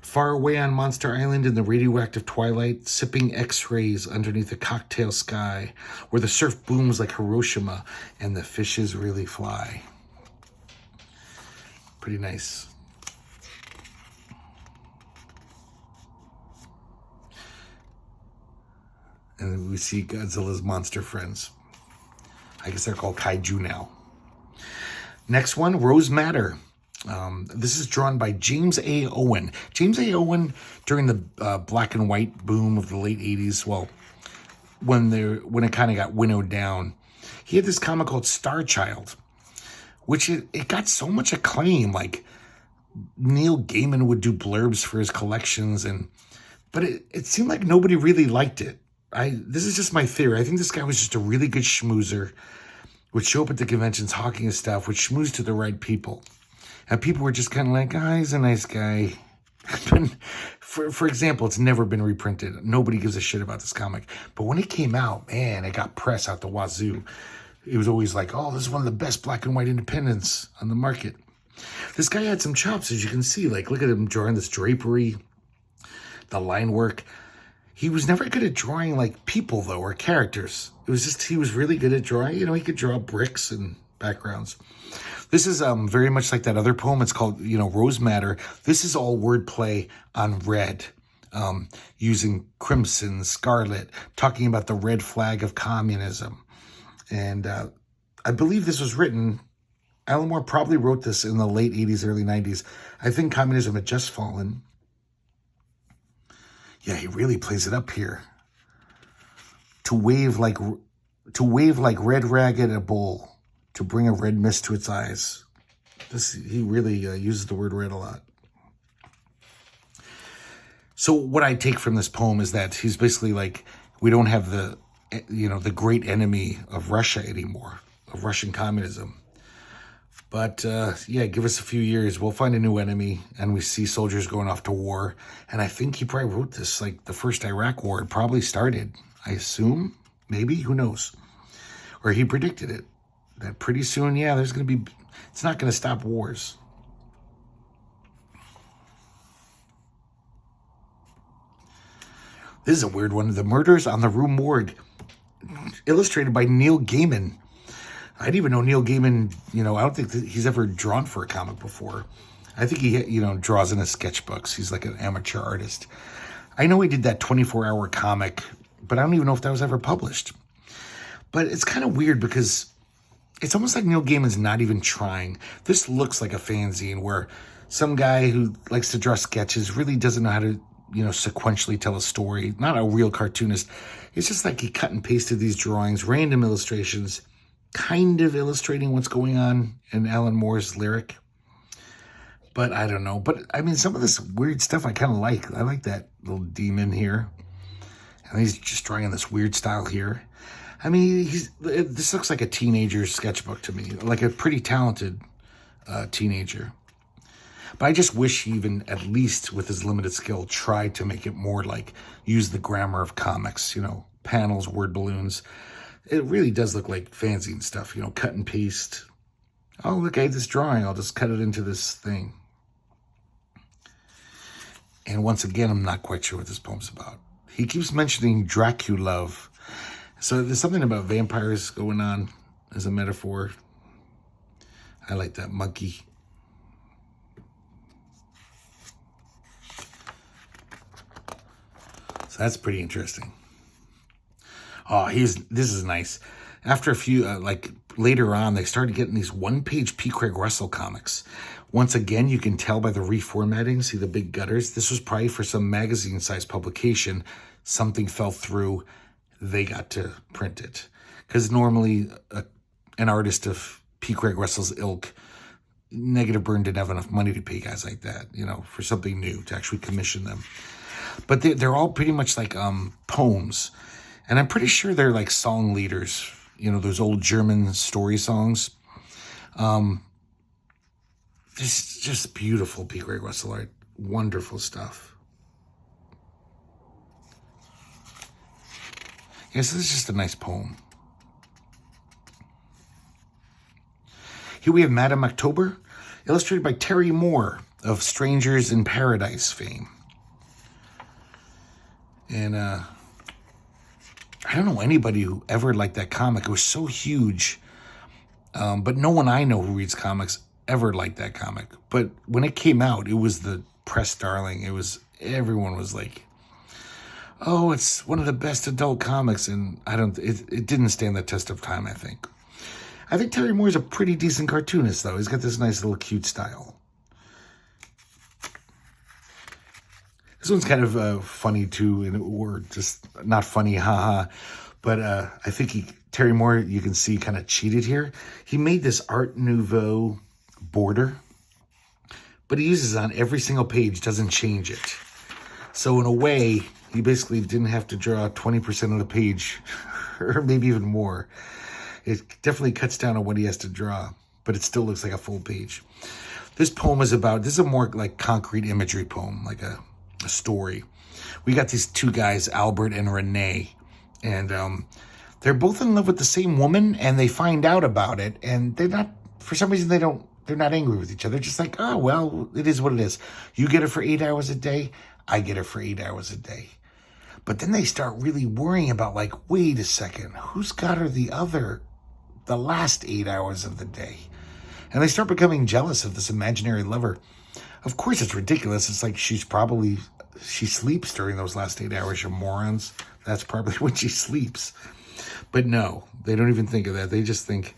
Far away on Monster Island in the radioactive twilight, sipping X-rays underneath a cocktail sky, where the surf booms like Hiroshima and the fishes really fly. Pretty nice. And then we see Godzilla's monster friends. I guess they're called kaiju now. Next one, Rose Madder. This is drawn by James A. Owen. James A. Owen, during the black and white boom of the late 80s, well, when it kind of got winnowed down, he had this comic called Star Child, which it got so much acclaim. Like, Neil Gaiman would do blurbs for his collections, but it seemed like nobody really liked it. This is just my theory. I think this guy was just a really good schmoozer, would show up at the conventions hawking his stuff, would schmooze to the right people. And people were just kind of like, he's a nice guy. For example, it's never been reprinted. Nobody gives a shit about this comic. But when it came out, man, it got press out the wazoo. It was always like, this is one of the best black and white independents on the market. This guy had some chops, as you can see. Like, look at him drawing this drapery, the line work. He was never good at drawing, like, people, though, or characters. It was just, he was really good at drawing. You know, he could draw bricks and backgrounds. This is very much like that other poem. It's called, Rose Madder. This is all wordplay on red, using crimson, scarlet, talking about the red flag of communism. And I believe this was written, Alan Moore probably wrote this in the late 80s, early 90s. I think communism had just fallen. Yeah, he really plays it up here. To wave like red rag at a bull, to bring a red mist to its eyes. He really uses the word red a lot. So what I take from this poem is that he's basically like, we don't have the great enemy of Russia anymore. of Russian communism. But yeah, give us a few years, we'll find a new enemy, and we see soldiers going off to war. And I think he probably wrote this, like the first Iraq war, it probably started, I assume, maybe, who knows? Or he predicted it, that pretty soon, yeah, there's going to be, it's not going to stop wars. This is a weird one. The Murders on the Rue Morgue, illustrated by Neil Gaiman. I didn't even know Neil Gaiman, I don't think that he's ever drawn for a comic before. I think he, draws in his sketchbooks. He's like an amateur artist. I know he did that 24-hour comic, but I don't even know if that was ever published. But it's kind of weird because it's almost like Neil Gaiman's not even trying. This looks like a fanzine where some guy who likes to draw sketches really doesn't know how to, sequentially tell a story. Not a real cartoonist. It's just like he cut and pasted these drawings, random illustrations, kind of illustrating what's going on in Alan Moore's lyric. But I don't know. But I mean, some of this weird stuff I kind of like. I like that little demon here. And he's just drawing in this weird style here. I mean, this looks like a teenager's sketchbook to me. Like a pretty talented teenager. But I just wish he even, at least with his limited skill, tried to make it more like, use the grammar of comics. Panels, word balloons. It really does look like fanzine stuff, cut and paste. Oh, look, I have this drawing. I'll just cut it into this thing. And once again, I'm not quite sure what this poem's about. He keeps mentioning Draculove. So there's something about vampires going on as a metaphor. I like that monkey. So that's pretty interesting. Oh, this is nice. After a few, later on, they started getting these one-page P. Craig Russell comics. Once again, you can tell by the reformatting, see the big gutters. This was probably for some magazine-sized publication. Something fell through. They got to print it. Because normally, an artist of P. Craig Russell's ilk, Negative Burn didn't have enough money to pay guys like that, for something new, to actually commission them. But they're all pretty much like poems. And I'm pretty sure they're like song leaders, those old German story songs. This is just beautiful P. Craig Russell art. Wonderful stuff. Yes, this is just a nice poem. Here we have Madame October, illustrated by Terry Moore of Strangers in Paradise fame. And I don't know anybody who ever liked that comic. It was so huge. But no one I know who reads comics ever liked that comic. But when it came out, it was the press darling. Everyone was like, oh, it's one of the best adult comics. And it didn't stand the test of time, I think. I think Terry Moore's a pretty decent cartoonist, though. He's got this nice little cute style. This one's kind of funny, too, or just not funny, haha. But I think Terry Moore, you can see, kind of cheated here. He made this Art Nouveau border, but he uses it on every single page, doesn't change it. So in a way, he basically didn't have to draw 20% of the page, or maybe even more. It definitely cuts down on what he has to draw, but it still looks like a full page. This is a more like concrete imagery poem, like a story. We got these two guys, Albert and Renee, and they're both in love with the same woman, and they find out about it, and they're not, for some reason, they're not angry with each other. Just like, oh, well, it is what it is. You get her for 8 hours a day, I get her for 8 hours a day. But then they start really worrying about, like, wait a second, who's got her the last 8 hours of the day? And they start becoming jealous of this imaginary lover. Of course, it's ridiculous. It's like she sleeps during those last 8 hours, you morons. That's probably when she sleeps. But no, they don't even think of that. They just think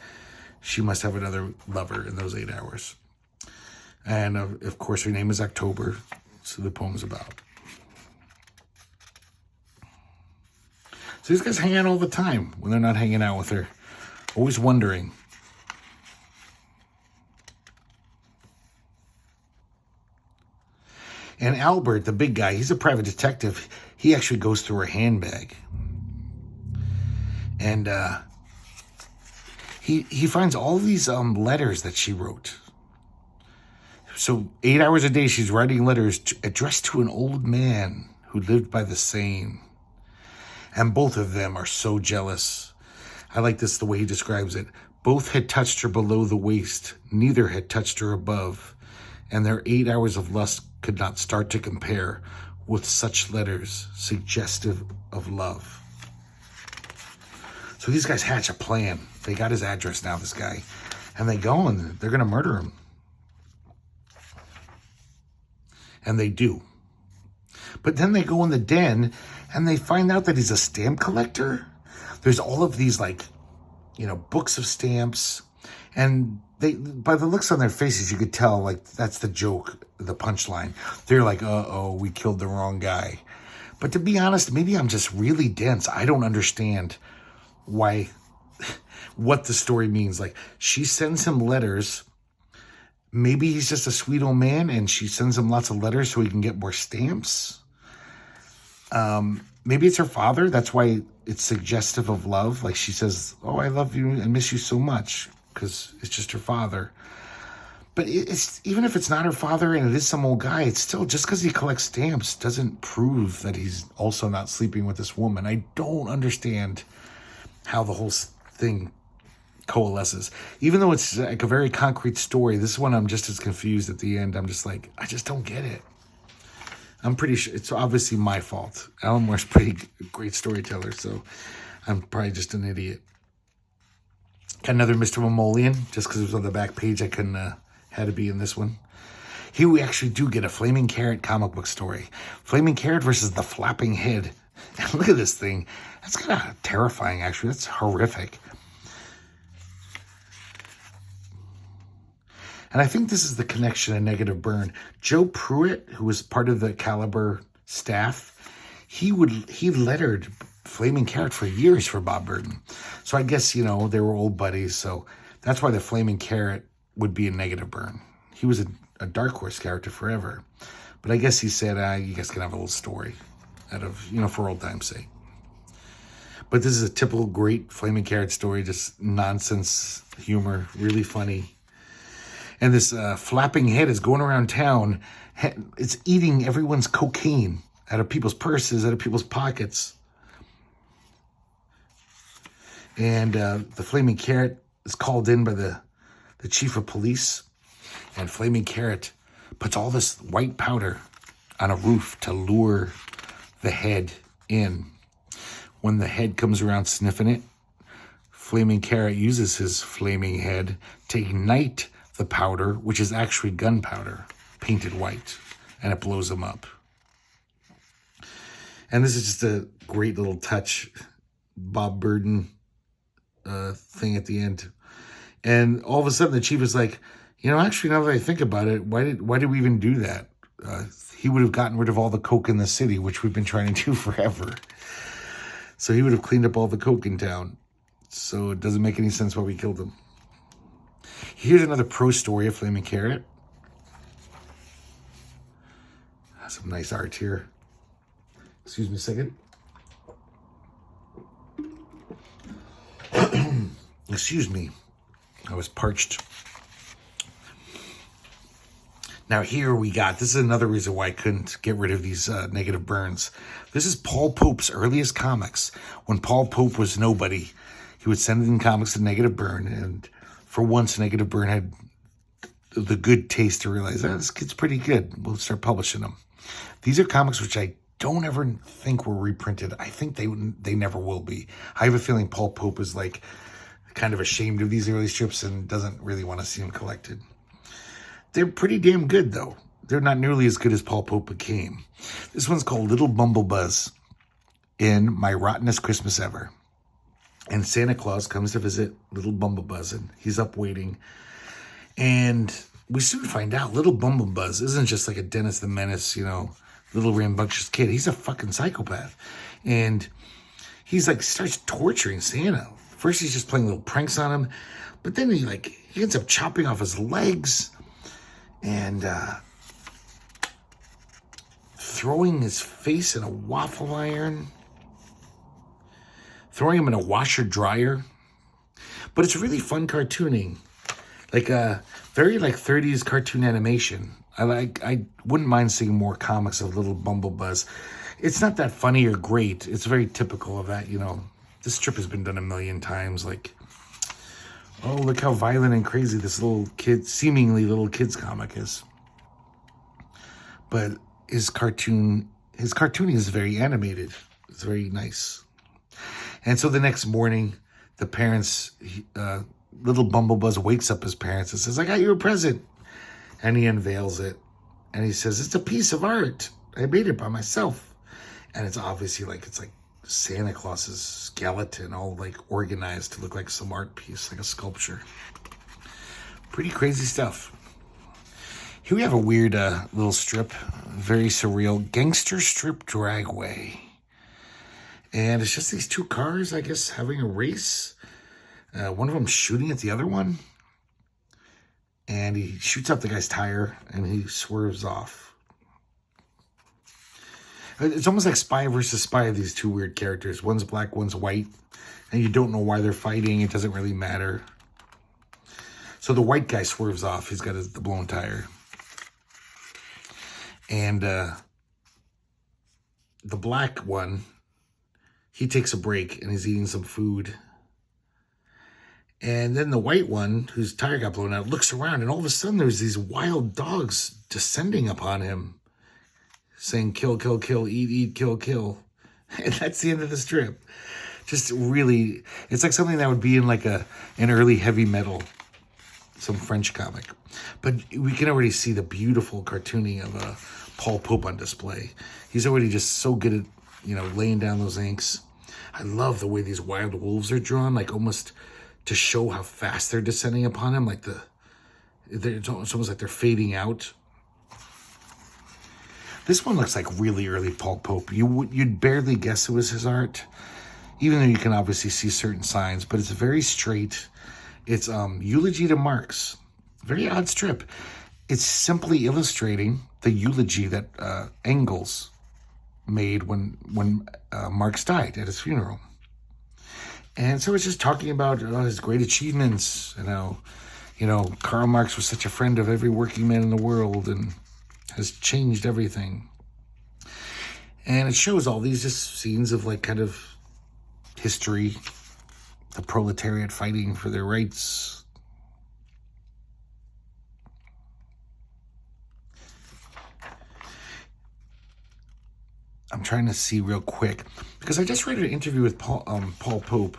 she must have another lover in those 8 hours. And of course, her name is October. So the poem's about. So these guys hang out all the time when they're not hanging out with her. Always wondering. And Albert, the big guy, he's a private detective. He actually goes through her handbag. And He finds all these letters that she wrote. So 8 hours a day, she's writing letters addressed to an old man who lived by the Seine. And both of them are so jealous. I like this, the way he describes it. Both had touched her below the waist. Neither had touched her above. And their 8 hours of lust could not start to compare with such letters suggestive of love. So these guys hatch a plan. They got his address now, this guy. And they go and they're going to murder him. And they do. But then they go in the den and they find out that he's a stamp collector. There's all of these, like, you know, books of stamps. And they, by the looks on their faces, you could tell, like, that's the joke, the punchline. They're like, uh-oh, we killed the wrong guy. But to be honest, maybe I'm just really dense. I don't understand why, what the story means. Like, she sends him letters. Maybe he's just a sweet old man and she sends him lots of letters so he can get more stamps. Maybe it's her father. That's why it's suggestive of love. Like, she says, oh, I love you and miss you so much, because it's just her father. But it's, even if it's not her father and it is some old guy, it's still, just because he collects stamps doesn't prove that he's also not sleeping with this woman. I don't understand how the whole thing coalesces. Even though it's like a very concrete story, this one I'm just as confused at the end. I'm just like, I just don't get it. I'm pretty sure it's obviously my fault. Alan Moore's pretty great storyteller, so I'm probably just an idiot. Got another Mr. Mamolian, just because it was on the back page. I couldn't, had to be in this one. Here we actually do get a Flaming Carrot comic book story. Flaming Carrot versus the Flapping Head. And look at this thing. That's kind of terrifying, actually. That's horrific. And I think this is the connection to Negative Burn. Joe Pruitt, who was part of the Caliber staff, he lettered Flaming Carrot for years for Bob Burton. So I guess, you know, they were old buddies. So that's why the Flaming Carrot would be a Negative Burn. He was a Dark Horse character forever. But I guess he said, you guys can have a little story out of, you know, for old time's sake. But this is a typical great Flaming Carrot story, just nonsense humor, really funny. And this flapping head is going around town. It's eating everyone's cocaine out of people's purses, out of people's pockets. And the Flaming Carrot is called in by the chief of police. And Flaming Carrot puts all this white powder on a roof to lure the head in. When the head comes around sniffing it, Flaming Carrot uses his flaming head to ignite the powder, which is actually gunpowder, painted white, and it blows them up. And this is just a great little touch, Bob Burton thing at the end. And all of a sudden, the chief is like, you know, actually, now that I think about it, why did we even do that? He would have gotten rid of all the coke in the city, which we've been trying to do forever. So he would have cleaned up all the coke in town. So it doesn't make any sense why we killed him. Here's another prose story of Flaming Carrot. Some nice art here. Excuse me a second. Excuse me. I was parched. Now here we got, this is another reason why I couldn't get rid of these Negative Burns. This is Paul Pope's earliest comics. When Paul Pope was nobody, he would send in comics to Negative Burn, and for once, Negative Burn had the good taste to realize, this kid's pretty good. We'll start publishing them. These are comics which I don't ever think were reprinted. I think they never will be. I have a feeling Paul Pope is like kind of ashamed of these early strips and doesn't really want to see them collected. They're pretty damn good, though. They're not nearly as good as Paul Pope became. This one's called Little Bumblebuzz in My Rottenest Christmas Ever. And Santa Claus comes to visit Little Bumblebuzz, and he's up waiting. And we soon find out Little Bumblebuzz isn't just like a Dennis the Menace, you know, little rambunctious kid. He's a fucking psychopath. And he's like, starts torturing Santa. First, he's just playing little pranks on him. But then he ends up chopping off his legs and throwing his face in a waffle iron. Throwing him in a washer dryer. But it's really fun cartooning. Like very like 30s cartoon animation. I wouldn't mind seeing more comics of Little Bumblebuzz. It's not that funny or great. It's very typical of that, This strip has been done a million times. Like, oh, look how violent and crazy this seemingly little kid's comic is. But his cartooning is very animated. It's very nice. And so the next morning, the parents, Little Bumblebuzz wakes up his parents and says, "I got you a present." And he unveils it. And he says, "It's a piece of art. I made it by myself." And it's obviously it's like Santa Claus's skeleton, all like organized to look like some art piece, like a sculpture. Pretty crazy stuff. Here we have a weird little strip, very surreal, gangster strip dragway. And it's just these two cars, I guess, having a race. One of them shooting at the other one. And he shoots up the guy's tire and he swerves off. It's almost like Spy versus Spy, these two weird characters. One's black, one's white. And you don't know why they're fighting. It doesn't really matter. So the white guy swerves off. He's got the blown tire. And the black one, he takes a break and he's eating some food. And then the white one, whose tire got blown out, looks around, and all of a sudden there's these wild dogs descending upon him, saying, "Kill, kill, kill, eat, eat, kill, kill." And that's the end of the strip. Just really, it's like something that would be in like an early heavy metal, some French comic. But we can already see the beautiful cartooning of Paul Pope on display. He's already just so good at, laying down those inks. I love the way these wild wolves are drawn, like almost to show how fast they're descending upon him. It's almost like they're fading out. This one looks like really early Paul Pope. You'd barely guess it was his art, even though you can obviously see certain signs, but it's very straight. It's Eulogy to Marx. Very odd strip. It's simply illustrating the eulogy that Engels made when Marx died at his funeral. And so it's just talking about his great achievements and how, Karl Marx was such a friend of every working man in the world and has changed everything. And it shows all these just scenes of kind of history, the proletariat fighting for their rights. I'm trying to see real quick because I just read an interview with Paul Pope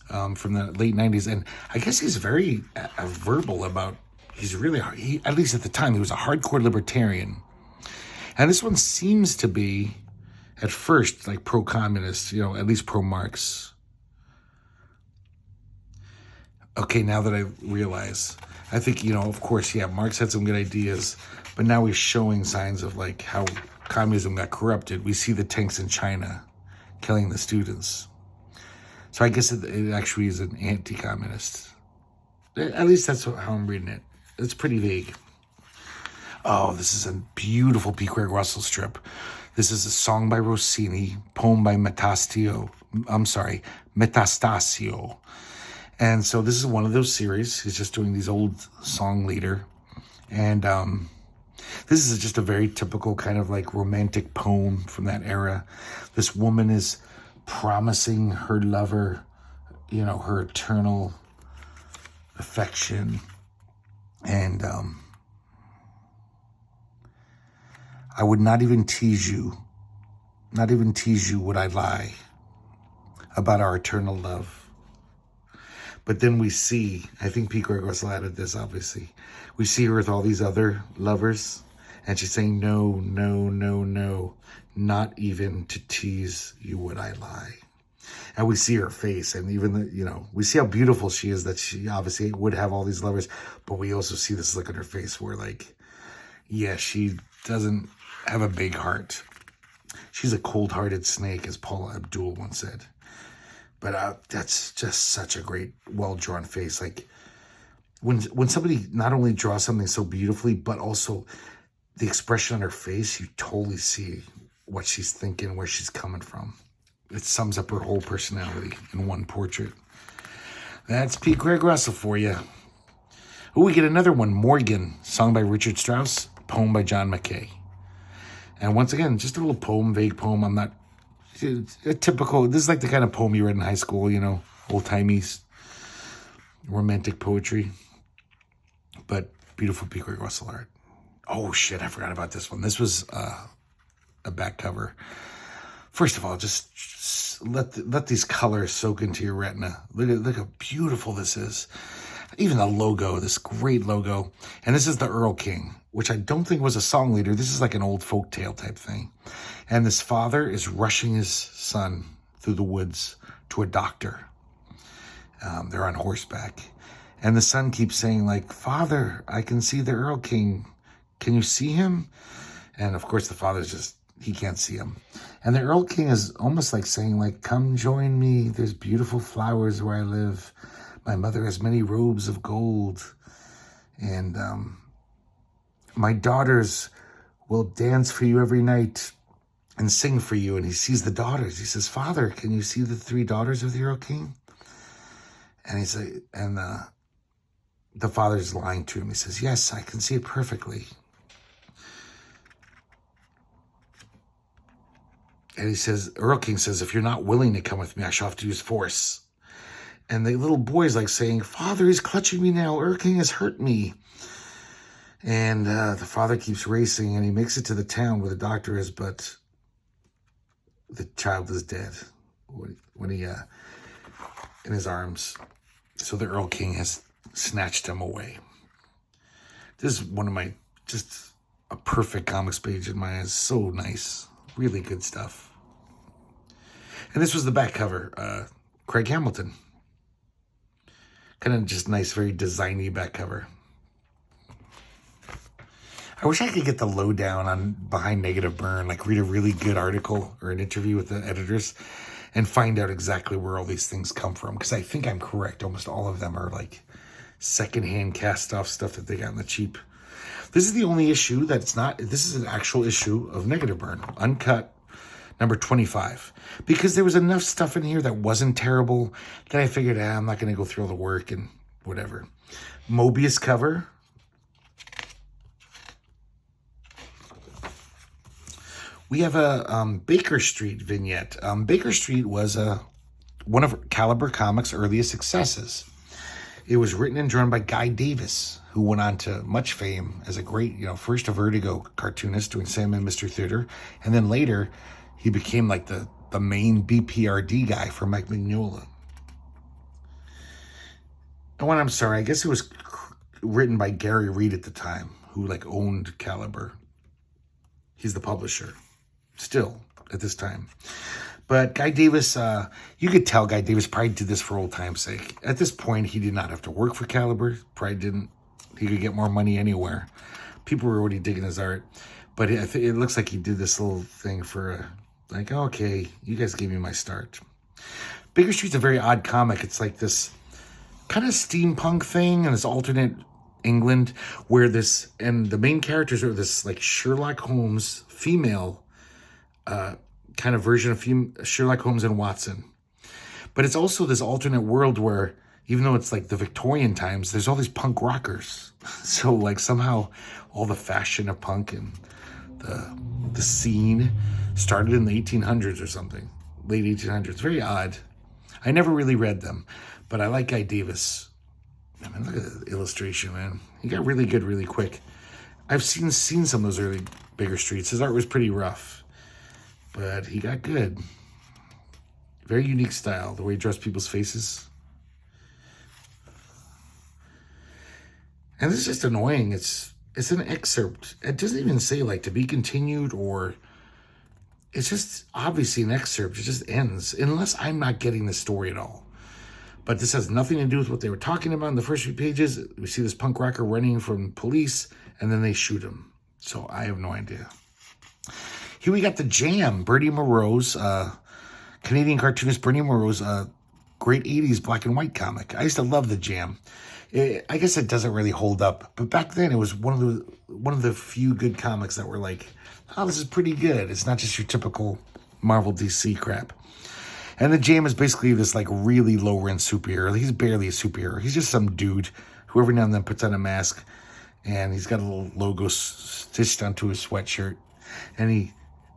from the late 90s, and I guess he's very verbal about. He at least at the time he was a hardcore libertarian, and this one seems to be at first like pro-communist, at least pro-Marx. Okay, now that I realize, I think of course, Marx had some good ideas, but now he's showing signs of how communism got corrupted. We see the tanks in China killing the students. So I guess it actually is an anti-communist. At least that's how I'm reading it. It's pretty vague. Oh, this is a beautiful P. Craig Russell strip. This is a song by Rossini, poem by Metastasio. And so this is one of those series. He's just doing these old song leader. And this is just a very typical kind of romantic poem from that era. This woman is promising her lover, her eternal affection. And I would not even tease you would I lie about our eternal love. But then we see, I think P. Craig Russell added this, obviously. We see her with all these other lovers, and she's saying, "No, no, no, no, not even to tease you would I lie." And we see her face, and even we see how beautiful she is, that she obviously would have all these lovers, but we also see this look on her face where she doesn't have a big heart. She's a cold-hearted snake, as Paula Abdul once said. But that's just such a great, well-drawn face. When somebody not only draws something so beautifully, but also the expression on her face, you totally see what she's thinking, where she's coming from. It sums up her whole personality in one portrait. That's Pete Craig Russell for you. Oh, we get another one, Morgan, song by Richard Strauss, poem by John McKay. And once again, just a little poem, vague poem. I'm not a typical, this is like the kind of poem you read in high school, you know, old-timey romantic poetry. But beautiful Pete Craig Russell art. Oh, shit, I forgot about this one. This was a back cover. First of all, just let these colors soak into your retina. Look how beautiful this is. Even the logo, this great logo. And this is the Earl King, which I don't think was a song leader. This is like an old folk tale type thing. And this father is rushing his son through the woods to a doctor. They're on horseback. And the son keeps saying, like, Father, I can see the Earl King. Can you see him? And of course, the father's just, he can't see him. And the Earl King is almost like saying, like, come join me. There's beautiful flowers where I live. My mother has many robes of gold. And my daughters will dance for you every night and sing for you. And he sees the daughters. He says, Father, can you see the 3 daughters of the Earl King? And he's like, and the father's lying to him. He says, yes, I can see it perfectly. And he says, Earl King says, if you're not willing to come with me, I shall have to use force. And the little boy's like saying, Father, he's clutching me now. Earl King has hurt me. And the father keeps racing, and he makes it to the town where the doctor is, but the child is dead when he in his arms. So the Earl King has snatched him away. This is one of my, just a perfect comics page in my eyes. So nice. Really good stuff. And this was the back cover. Craig Hamilton. Kind of just nice, very designy back cover. I wish I could get the lowdown on behind Negative Burn, like read a really good article or an interview with the editors and find out exactly where all these things come from. Because I think I'm correct. Almost all of them are like secondhand cast off stuff that they got in the cheap. This is the only issue that it's not, this is an actual issue of Negative Burn, uncut, number 25. Because there was enough stuff in here that wasn't terrible that I figured, I'm not going to go through all the work and whatever. Mobius cover. We have a Baker Street vignette. Baker Street was one of Caliber Comics' earliest successes. It was written and drawn by Guy Davis, who went on to much fame as a great, first a Vertigo cartoonist doing Sandman Mystery Theater. And then later, he became like the main BPRD guy for Mike Mignola. Oh, and I'm sorry, I guess it was written by Gary Reed at the time, who like owned Caliber. He's the publisher, still, at this time. But Guy Davis, you could tell Guy Davis probably did this for old time's sake. At this point, he did not have to work for Caliber. Probably didn't. He could get more money anywhere. People were already digging his art. But it looks like he did this little thing for, like, okay, you guys gave me my start. Baker Street's a very odd comic. It's like this kind of steampunk thing and this alternate England where this, and the main characters are this, like, Sherlock Holmes female kind of version of Sherlock Holmes and Watson. But it's also this alternate world where, even though it's like the Victorian times, there's all these punk rockers. So like somehow all the fashion of punk and the scene started in the 1800s or something. Late 1800s. Very odd. I never really read them, but I like Guy Davis. I mean, look at the illustration, man. He got really good really quick. I've seen some of those early Baker Streets. His art was pretty rough, but he got good. Very unique style, the way he draws people's faces. And this is just annoying. It's an excerpt. It doesn't even say like to be continued, or it's just obviously an excerpt. It just ends, unless I'm not getting the story at all. But this has nothing to do with what they were talking about in the first few pages. We see this punk rocker running from police, and then they shoot him. So I have no idea. Here we got the Jam, Bertie Moreau's, Canadian cartoonist Bertie Moreau's great 80s black and white comic. I used to love the Jam. I guess it doesn't really hold up, but back then it was one of the few good comics that were like, oh, this is pretty good. It's not just your typical Marvel DC crap. And the Jam is basically this like really low rent superhero. He's barely a superhero. He's just some dude who every now and then puts on a mask, and he's got a little logo stitched onto his sweatshirt. And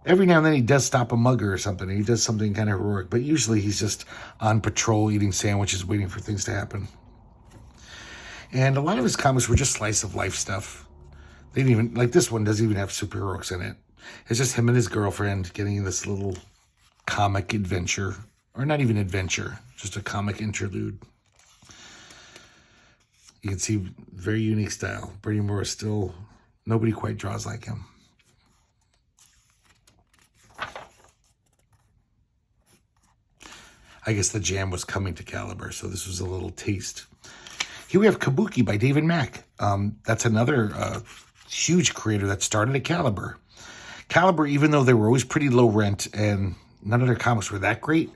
every now and then he does stop a mugger or something. He does something kind of heroic, but usually he's just on patrol eating sandwiches, waiting for things to happen. And a lot of his comics were just slice of life stuff. They didn't even, like this one doesn't even have superheroics in it. It's just him and his girlfriend getting in this little comic adventure, or not even adventure, just a comic interlude. You can see very unique style. Bernie Morris still, nobody quite draws like him. I guess the Jam was coming to Caliber, so this was a little taste. Here we have Kabuki by David Mack. That's another huge creator that started at Caliber. Caliber, even though they were always pretty low rent and none of their comics were that great,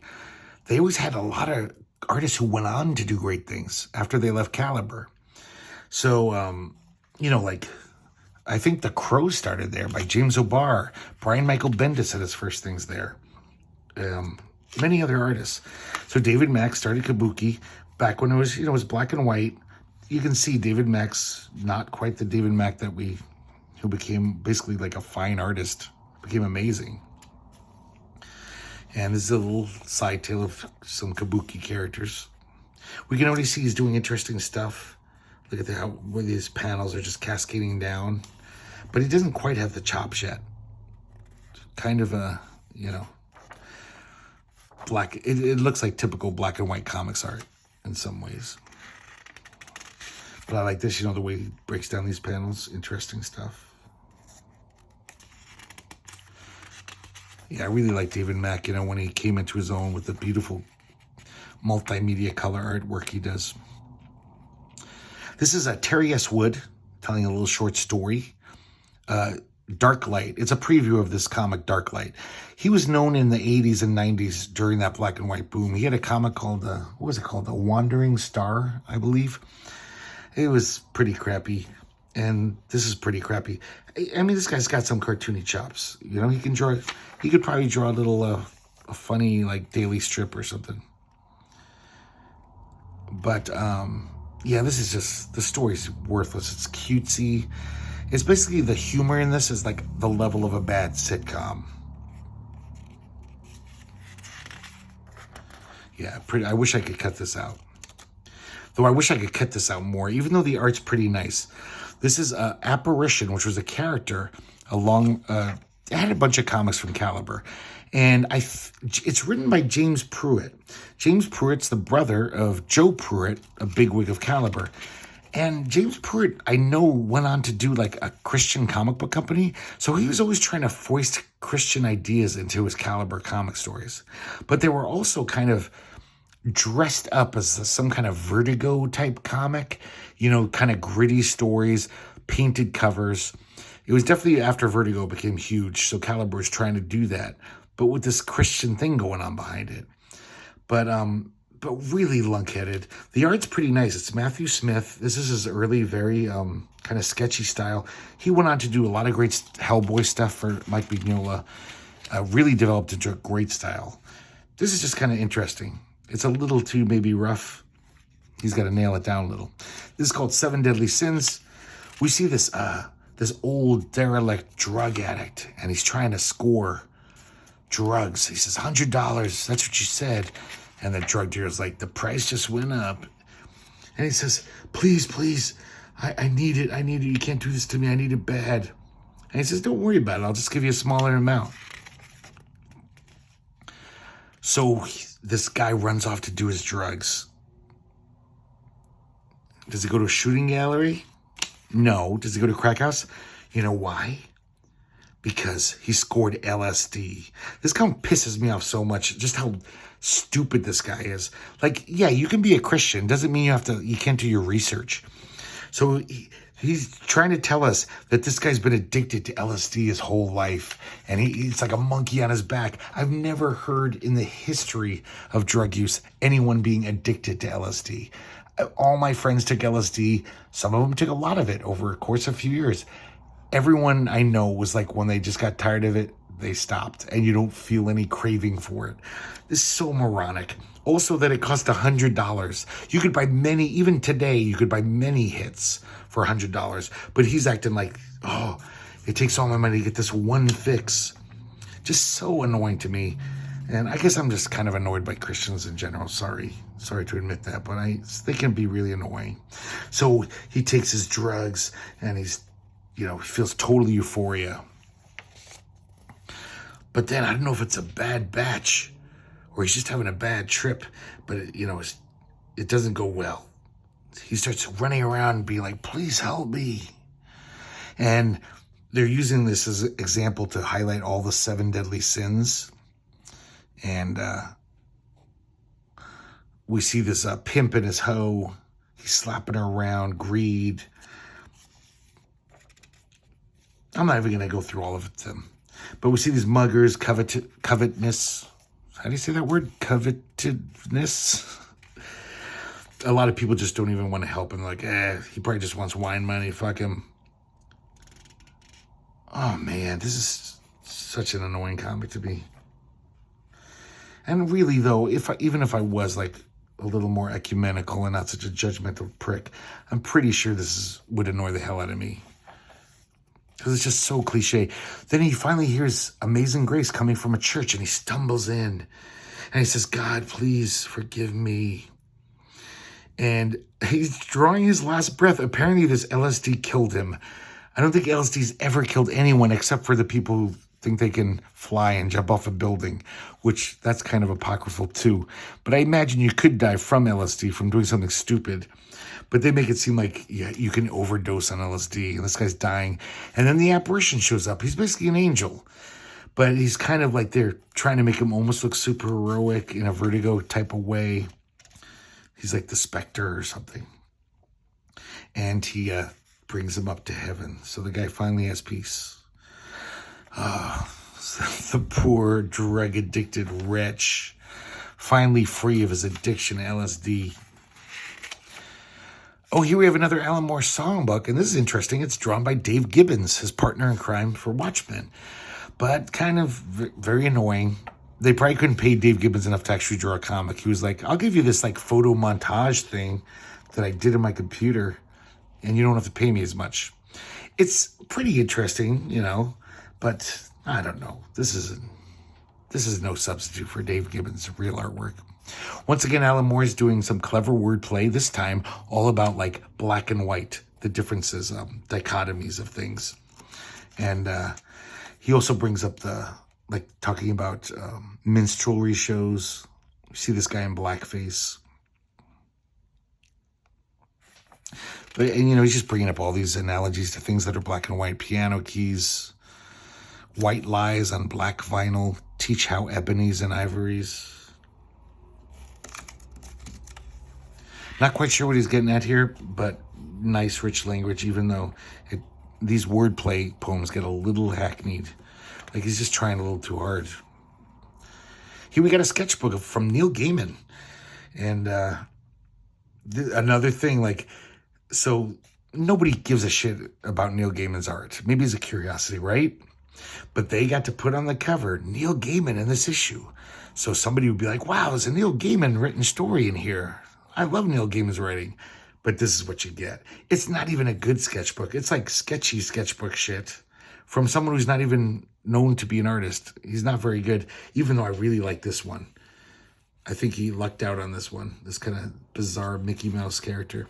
they always had a lot of artists who went on to do great things after they left Caliber. So, you know, like, I think The Crow started there by James O'Barr. Brian Michael Bendis had his first things there. Many other artists. So David Mack started Kabuki back when it was, you know, it was black and white. You can see David Mack's not quite the David Mack that who became basically like a fine artist, became amazing. And this is a little side tale of some Kabuki characters. We can already see he's doing interesting stuff. Look at where these panels are just cascading down. But he doesn't quite have the chops yet. Kind of a, you know, black. It looks like typical black and white comics art in some ways. But I like this, you know, the way he breaks down these panels. Interesting stuff. Yeah, I really like David Mack, you know, when he came into his own with the beautiful multimedia color artwork he does. This is Terry S. Wood telling a little short story. Dark Light. It's a preview of this comic, Dark Light. He was known in the 80s and 90s during that black and white boom. He had a comic called, what was it called? The Wandering Star, I believe. It was pretty crappy. And this is pretty crappy. I mean, this guy's got some cartoony chops. You know, he could probably draw a little, a funny, like, daily strip or something. But, yeah, this is just, the story's worthless. It's cutesy. It's basically the humor in this is like the level of a bad sitcom. Yeah, I wish I could cut this out. Though I wish I could cut this out more, even though the art's pretty nice. This is Apparition, which was a character along... it had a bunch of comics from Caliber. And it's written by James Pruitt. James Pruitt's the brother of Joe Pruitt, a bigwig of Caliber. And James Pruitt, I know, went on to do like a Christian comic book company. So he was always trying to foist Christian ideas into his Caliber comic stories. But they were also kind of dressed up as some kind of Vertigo type comic, you know, kind of gritty stories, painted covers. It was definitely after Vertigo became huge. So Caliber was trying to do that, but with this Christian thing going on behind it. But really lunkheaded. The art's pretty nice. It's Matthew Smith. This is his early, very kind of sketchy style. He went on to do a lot of great Hellboy stuff for Mike Mignola. Really developed into a great style. This is just kind of interesting. It's a little too maybe rough. He's got to nail it down a little. This is called Seven Deadly Sins. We see this old derelict drug addict, and he's trying to score drugs. He says, $100. That's what you said. And the drug dealer's like, the price just went up. And he says, please, I need it. You can't do this to me. I need it bad. And he says, don't worry about it. I'll just give you a smaller amount. So this guy runs off to do his drugs. Does he go to a shooting gallery? No. Does he go to a crack house? You know why? Because he scored LSD. This kind of pisses me off so much, just how stupid this guy is. Like, yeah, you can be a Christian. Doesn't mean you can't do your research. So he's trying to tell us that this guy's been addicted to LSD his whole life. And he's like a monkey on his back. I've never heard in the history of drug use anyone being addicted to LSD. All my friends took LSD. Some of them took a lot of it over a course of a few years. Everyone I know was like, when they just got tired of it, they stopped, and you don't feel any craving for it. This is so moronic. Also, that it cost $100. You could buy many, even today, you could buy many hits for $100. But he's acting like, oh, it takes all my money to get this one fix. Just so annoying to me. And I guess I'm just kind of annoyed by Christians in general. Sorry to admit that, but they can be really annoying. So he takes his drugs, and he feels total euphoria. But then I don't know if it's a bad batch or he's just having a bad trip, but it doesn't go well. He starts running around and being like, please help me. And they're using this as an example to highlight all the 7 deadly sins. And we see this pimp and his hoe. He's slapping her around, greed. I'm not even going to go through all of it. But we see these muggers, covetousness. How do you say that word? Covetedness. A lot of people just don't even want to help him. Like, he probably just wants wine money. Fuck him. Oh, man, this is such an annoying comic to me. And really, though, even if I was like a little more ecumenical and not such a judgmental prick, I'm pretty sure this would annoy the hell out of me. Because it's just so cliche. Then he finally hears Amazing Grace coming from a church, and he stumbles in. And he says, God, please forgive me. And he's drawing his last breath. Apparently this LSD killed him. I don't think LSD's ever killed anyone except for the people who think they can fly and jump off a building, which that's kind of apocryphal too. But I imagine you could die from LSD, from doing something stupid. But they make it seem like, you can overdose on LSD, and this guy's dying. And then the apparition shows up. He's basically an angel. But he's kind of like they're trying to make him almost look super heroic in a Vertigo type of way. He's like the Spectre or something. And he brings him up to heaven. So the guy finally has peace. The poor drug-addicted wretch, finally free of his addiction to LSD. Oh, here we have another Alan Moore songbook, and this is interesting. It's drawn by Dave Gibbons, his partner in crime for Watchmen. But kind of very annoying. They probably couldn't pay Dave Gibbons enough to actually draw a comic. He was like, I'll give you this like photo montage thing that I did in my computer, and you don't have to pay me as much. It's pretty interesting, but I don't know. This is no substitute for Dave Gibbons' real artwork. Once again, Alan Moore is doing some clever wordplay, this time all about like black and white, the differences, dichotomies of things. And he also brings up talking about minstrelsy shows. You see this guy in blackface. But, he's just bringing up all these analogies to things that are black and white. Piano keys, white lies on black vinyl, teach how ebonies and ivories. Not quite sure what he's getting at here, but nice, rich language, even though these wordplay poems get a little hackneyed. Like he's just trying a little too hard. Here we got a sketchbook from Neil Gaiman. And another thing, so nobody gives a shit about Neil Gaiman's art. Maybe it's a curiosity, right? But they got to put on the cover, Neil Gaiman in this issue. So somebody would be like, wow, there's a Neil Gaiman written story in here. I love Neil Gaiman's writing, but this is what you get. It's not even a good sketchbook. It's like sketchy sketchbook shit from someone who's not even known to be an artist. He's not very good, even though I really like this one. I think he lucked out on this one, this kind of bizarre Mickey Mouse character.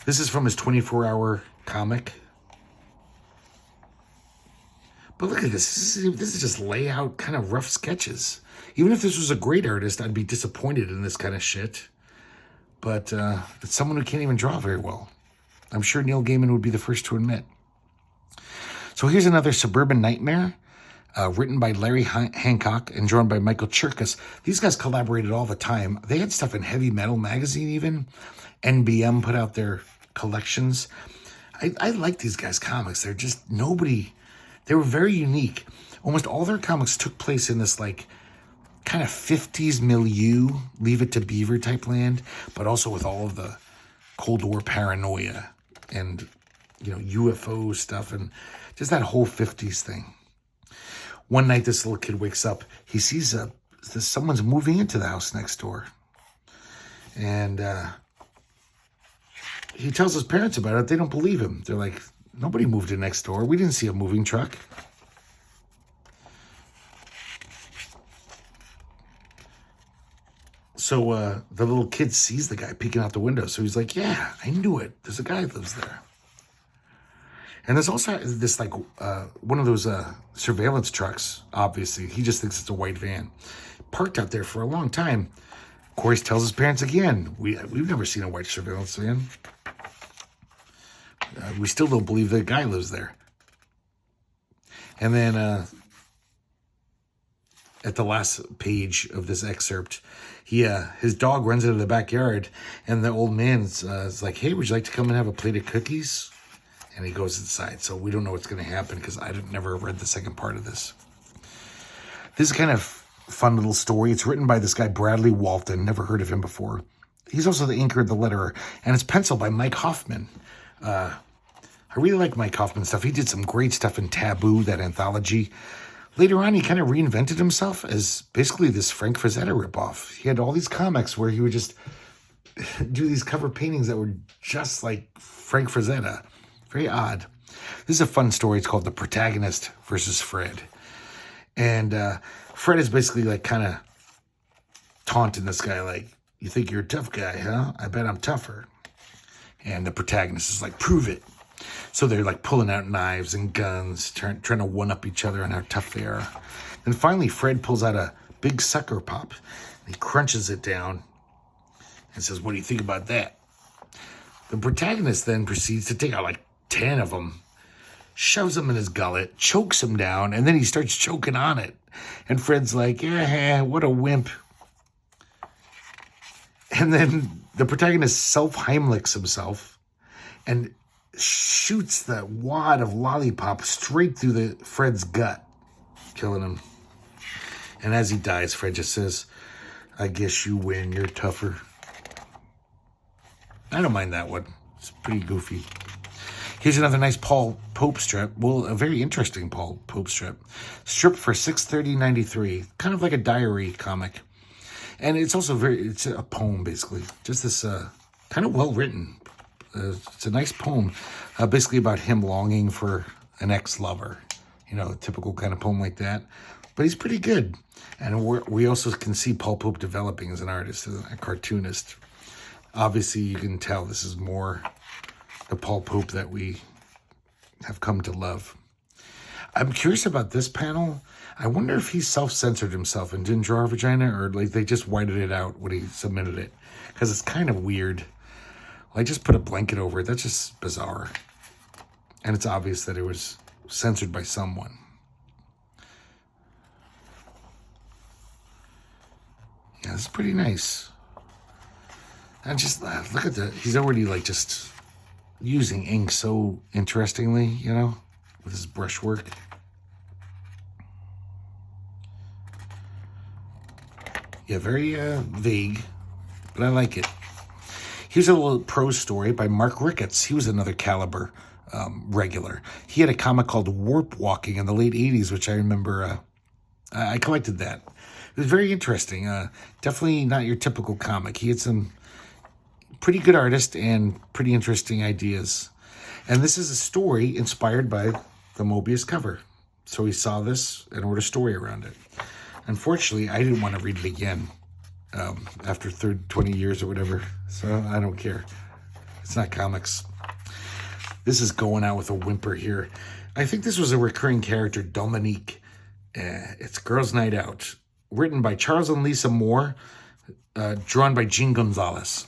This is from his 24-hour comic. But look at this. This is just layout, kind of rough sketches. Even if this was a great artist, I'd be disappointed in this kind of shit. But it's someone who can't even draw very well. I'm sure Neil Gaiman would be the first to admit. So here's another Suburban Nightmare, written by Larry Hancock and drawn by Michael Chirkus. These guys collaborated all the time. They had stuff in Heavy Metal magazine even. NBM put out their collections. I like these guys' comics. They're just they were very unique. Almost all their comics took place in this kind of 50s milieu, Leave It to Beaver type land, but also with all of the Cold War paranoia and, UFO stuff and just that whole 50s thing. One night, this little kid wakes up. He sees someone's moving into the house next door. And he tells his parents about it. They don't believe him. They're like, nobody moved in next door. We didn't see a moving truck. So the little kid sees the guy peeking out the window. So he's like, yeah, I knew it. There's a guy that lives there. And there's also this, like, one of those surveillance trucks, obviously. He just thinks it's a white van. Parked out there for a long time. Corey tells his parents again, we've never seen a white surveillance van. We still don't believe the guy lives there. And then at the last page of this excerpt, his dog runs into the backyard, and the old man's is like, hey, would you like to come and have a plate of cookies? And he goes inside. So we don't know what's going to happen because I never read the second part of this. This is kind of fun little story. It's written by this guy, Bradley Walton. Never heard of him before. He's also the inker of the letterer. And it's penciled by Mike Hoffman. I really like Mike Hoffman's stuff. He did some great stuff in Taboo, that anthology. Later on, he kind of reinvented himself as basically this Frank Frazetta ripoff. He had all these comics where he would just do these cover paintings that were just like Frank Frazetta. Very odd. This is a fun story. It's called The Protagonist versus Fred. And Fred is basically like kind of taunting this guy like, you think you're a tough guy, huh? I bet I'm tougher. And the protagonist is like, prove it. So they're like pulling out knives and guns, trying to one-up each other on how tough they are. Then finally, Fred pulls out a big sucker pop. He crunches it down and says, what do you think about that? The protagonist then proceeds to take out like 10 of them, shoves them in his gullet, chokes him down, and then he starts choking on it. And Fred's like, yeah, what a wimp. And then the protagonist self-Heimlichs himself and shoots the wad of lollipop straight through Fred's gut, killing him. And as he dies, Fred just says, I guess you win, you're tougher. I don't mind that one. It's pretty goofy. Here's another nice Paul Pope strip. Well, a very interesting Paul Pope strip. Stripped for $630.93. Kind of like a diary comic. And it's also it's a poem, basically. Just this kind of well-written. It's a nice poem, basically about him longing for an ex-lover. You know, a typical kind of poem like that. But he's pretty good. And we also can see Paul Pope developing as an artist, as a cartoonist. Obviously, you can tell this is more the Paul Pope that we have come to love. I'm curious about this panel. I wonder if he self-censored himself and didn't draw a vagina, or like they just whited it out when he submitted it. Because it's kind of weird. I just put a blanket over it. That's just bizarre. And it's obvious that it was censored by someone. Yeah, this is pretty nice. And just look at that. He's already like just using ink so interestingly, you know, with his brushwork. Yeah, very vague, but I like it. Here's a little prose story by Mark Ricketts. He was another Caliber regular. He had a comic called Warp Walking in the late 80s, which I remember. I collected that. It was very interesting. Definitely not your typical comic. He had some pretty good artists and pretty interesting ideas. And this is a story inspired by the Mobius cover. So he saw this and wrote a story around it. Unfortunately, I didn't want to read it again after 20 years or whatever. So I don't care. It's not comics. This is going out with a whimper here. I think this was a recurring character, Dominique. It's Girls' Night Out. Written by Charles and Lisa Moore. Drawn by Gene Gonzalez.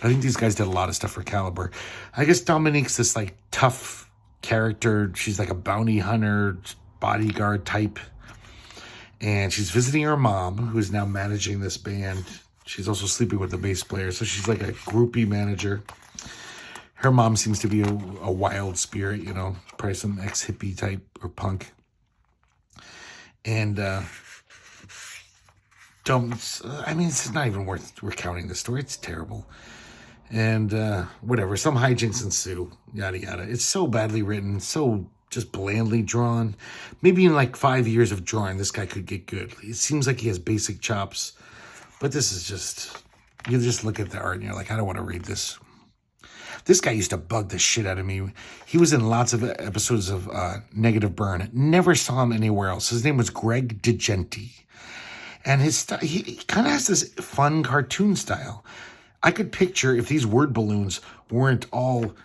I think these guys did a lot of stuff for Caliber. I guess Dominique's this like tough character. She's like a bounty hunter, bodyguard type. And she's visiting her mom, who's now managing this band. She's also sleeping with the bass player. So she's like a groupie manager. Her mom seems to be a wild spirit, you know, probably some ex-hippie type or punk. And it's not even worth recounting the story. It's terrible. And whatever, some hijinks ensue, yada, yada. It's so badly written, so just blandly drawn. Maybe in like 5 years of drawing, this guy could get good. It seems like he has basic chops, but this is just, you just look at the art and you're like, I don't want to read this. This guy used to bug the shit out of me. He was in lots of episodes of Negative Burn. Never saw him anywhere else. His name was Greg DeGenti. And he kind of has this fun cartoon style. I could picture if these word balloons weren't all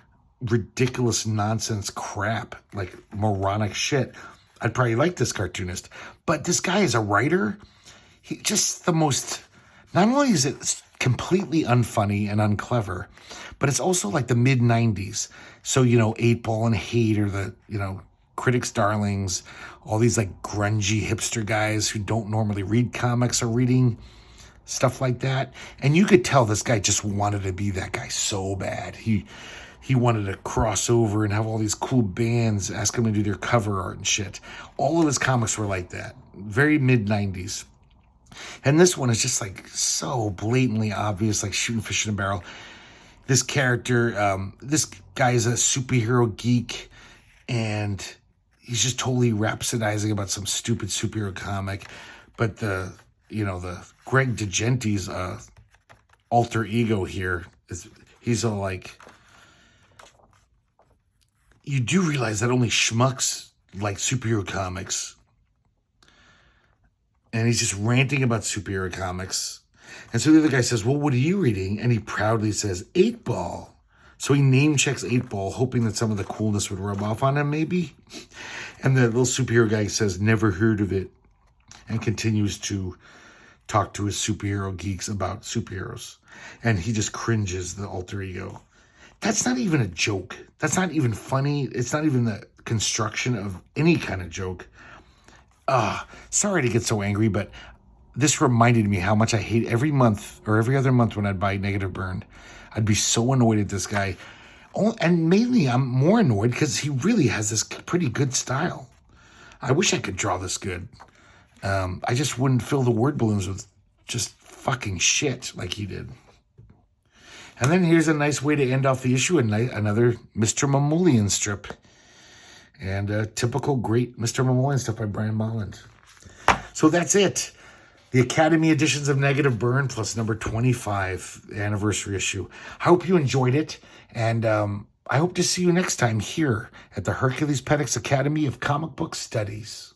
ridiculous nonsense crap, like moronic shit, I'd probably like this cartoonist. But this guy is a writer. He just the most, not only is it completely unfunny and unclever, but it's also like the mid-90s. So, 8 Ball and Hate are the, critics' darlings. All these like grungy hipster guys who don't normally read comics are reading stuff like that. And you could tell this guy just wanted to be that guy so bad. He wanted to cross over and have all these cool bands ask him to do their cover art and shit. All of his comics were like that. Very mid-90s. And this one is just like so blatantly obvious, like shooting fish in a barrel. This character, this guy is a superhero geek, and he's just totally rhapsodizing about some stupid superhero comic. But the Greg DeGenti's alter ego here he's all like, you do realize that only schmucks like superhero comics. And he's just ranting about superhero comics. And so the other guy says, well, what are you reading? And he proudly says, 8 Ball. So he name checks 8 Ball, hoping that some of the coolness would rub off on him, maybe. And the little superhero guy says, never heard of it. And continues to talk to his superhero geeks about superheroes. And he just cringes, the alter ego. That's not even a joke. That's not even funny. It's not even the construction of any kind of joke. Sorry to get so angry, but this reminded me how much I hate every month or every other month when I'd buy Negative Burn. I'd be so annoyed at this guy. Oh, and mainly I'm more annoyed because he really has this pretty good style. I wish I could draw this good. I just wouldn't fill the word balloons with just fucking shit like he did. And then here's a nice way to end off the issue, another Mr. Mamoulian strip. And a typical great Mr. Mamoulian stuff by Brian Bolland. So that's it. The Academy editions of Negative Burn plus number 25, the anniversary issue. I hope you enjoyed it. And I hope to see you next time here at the Herculespetix Academy of Comic Book Studies.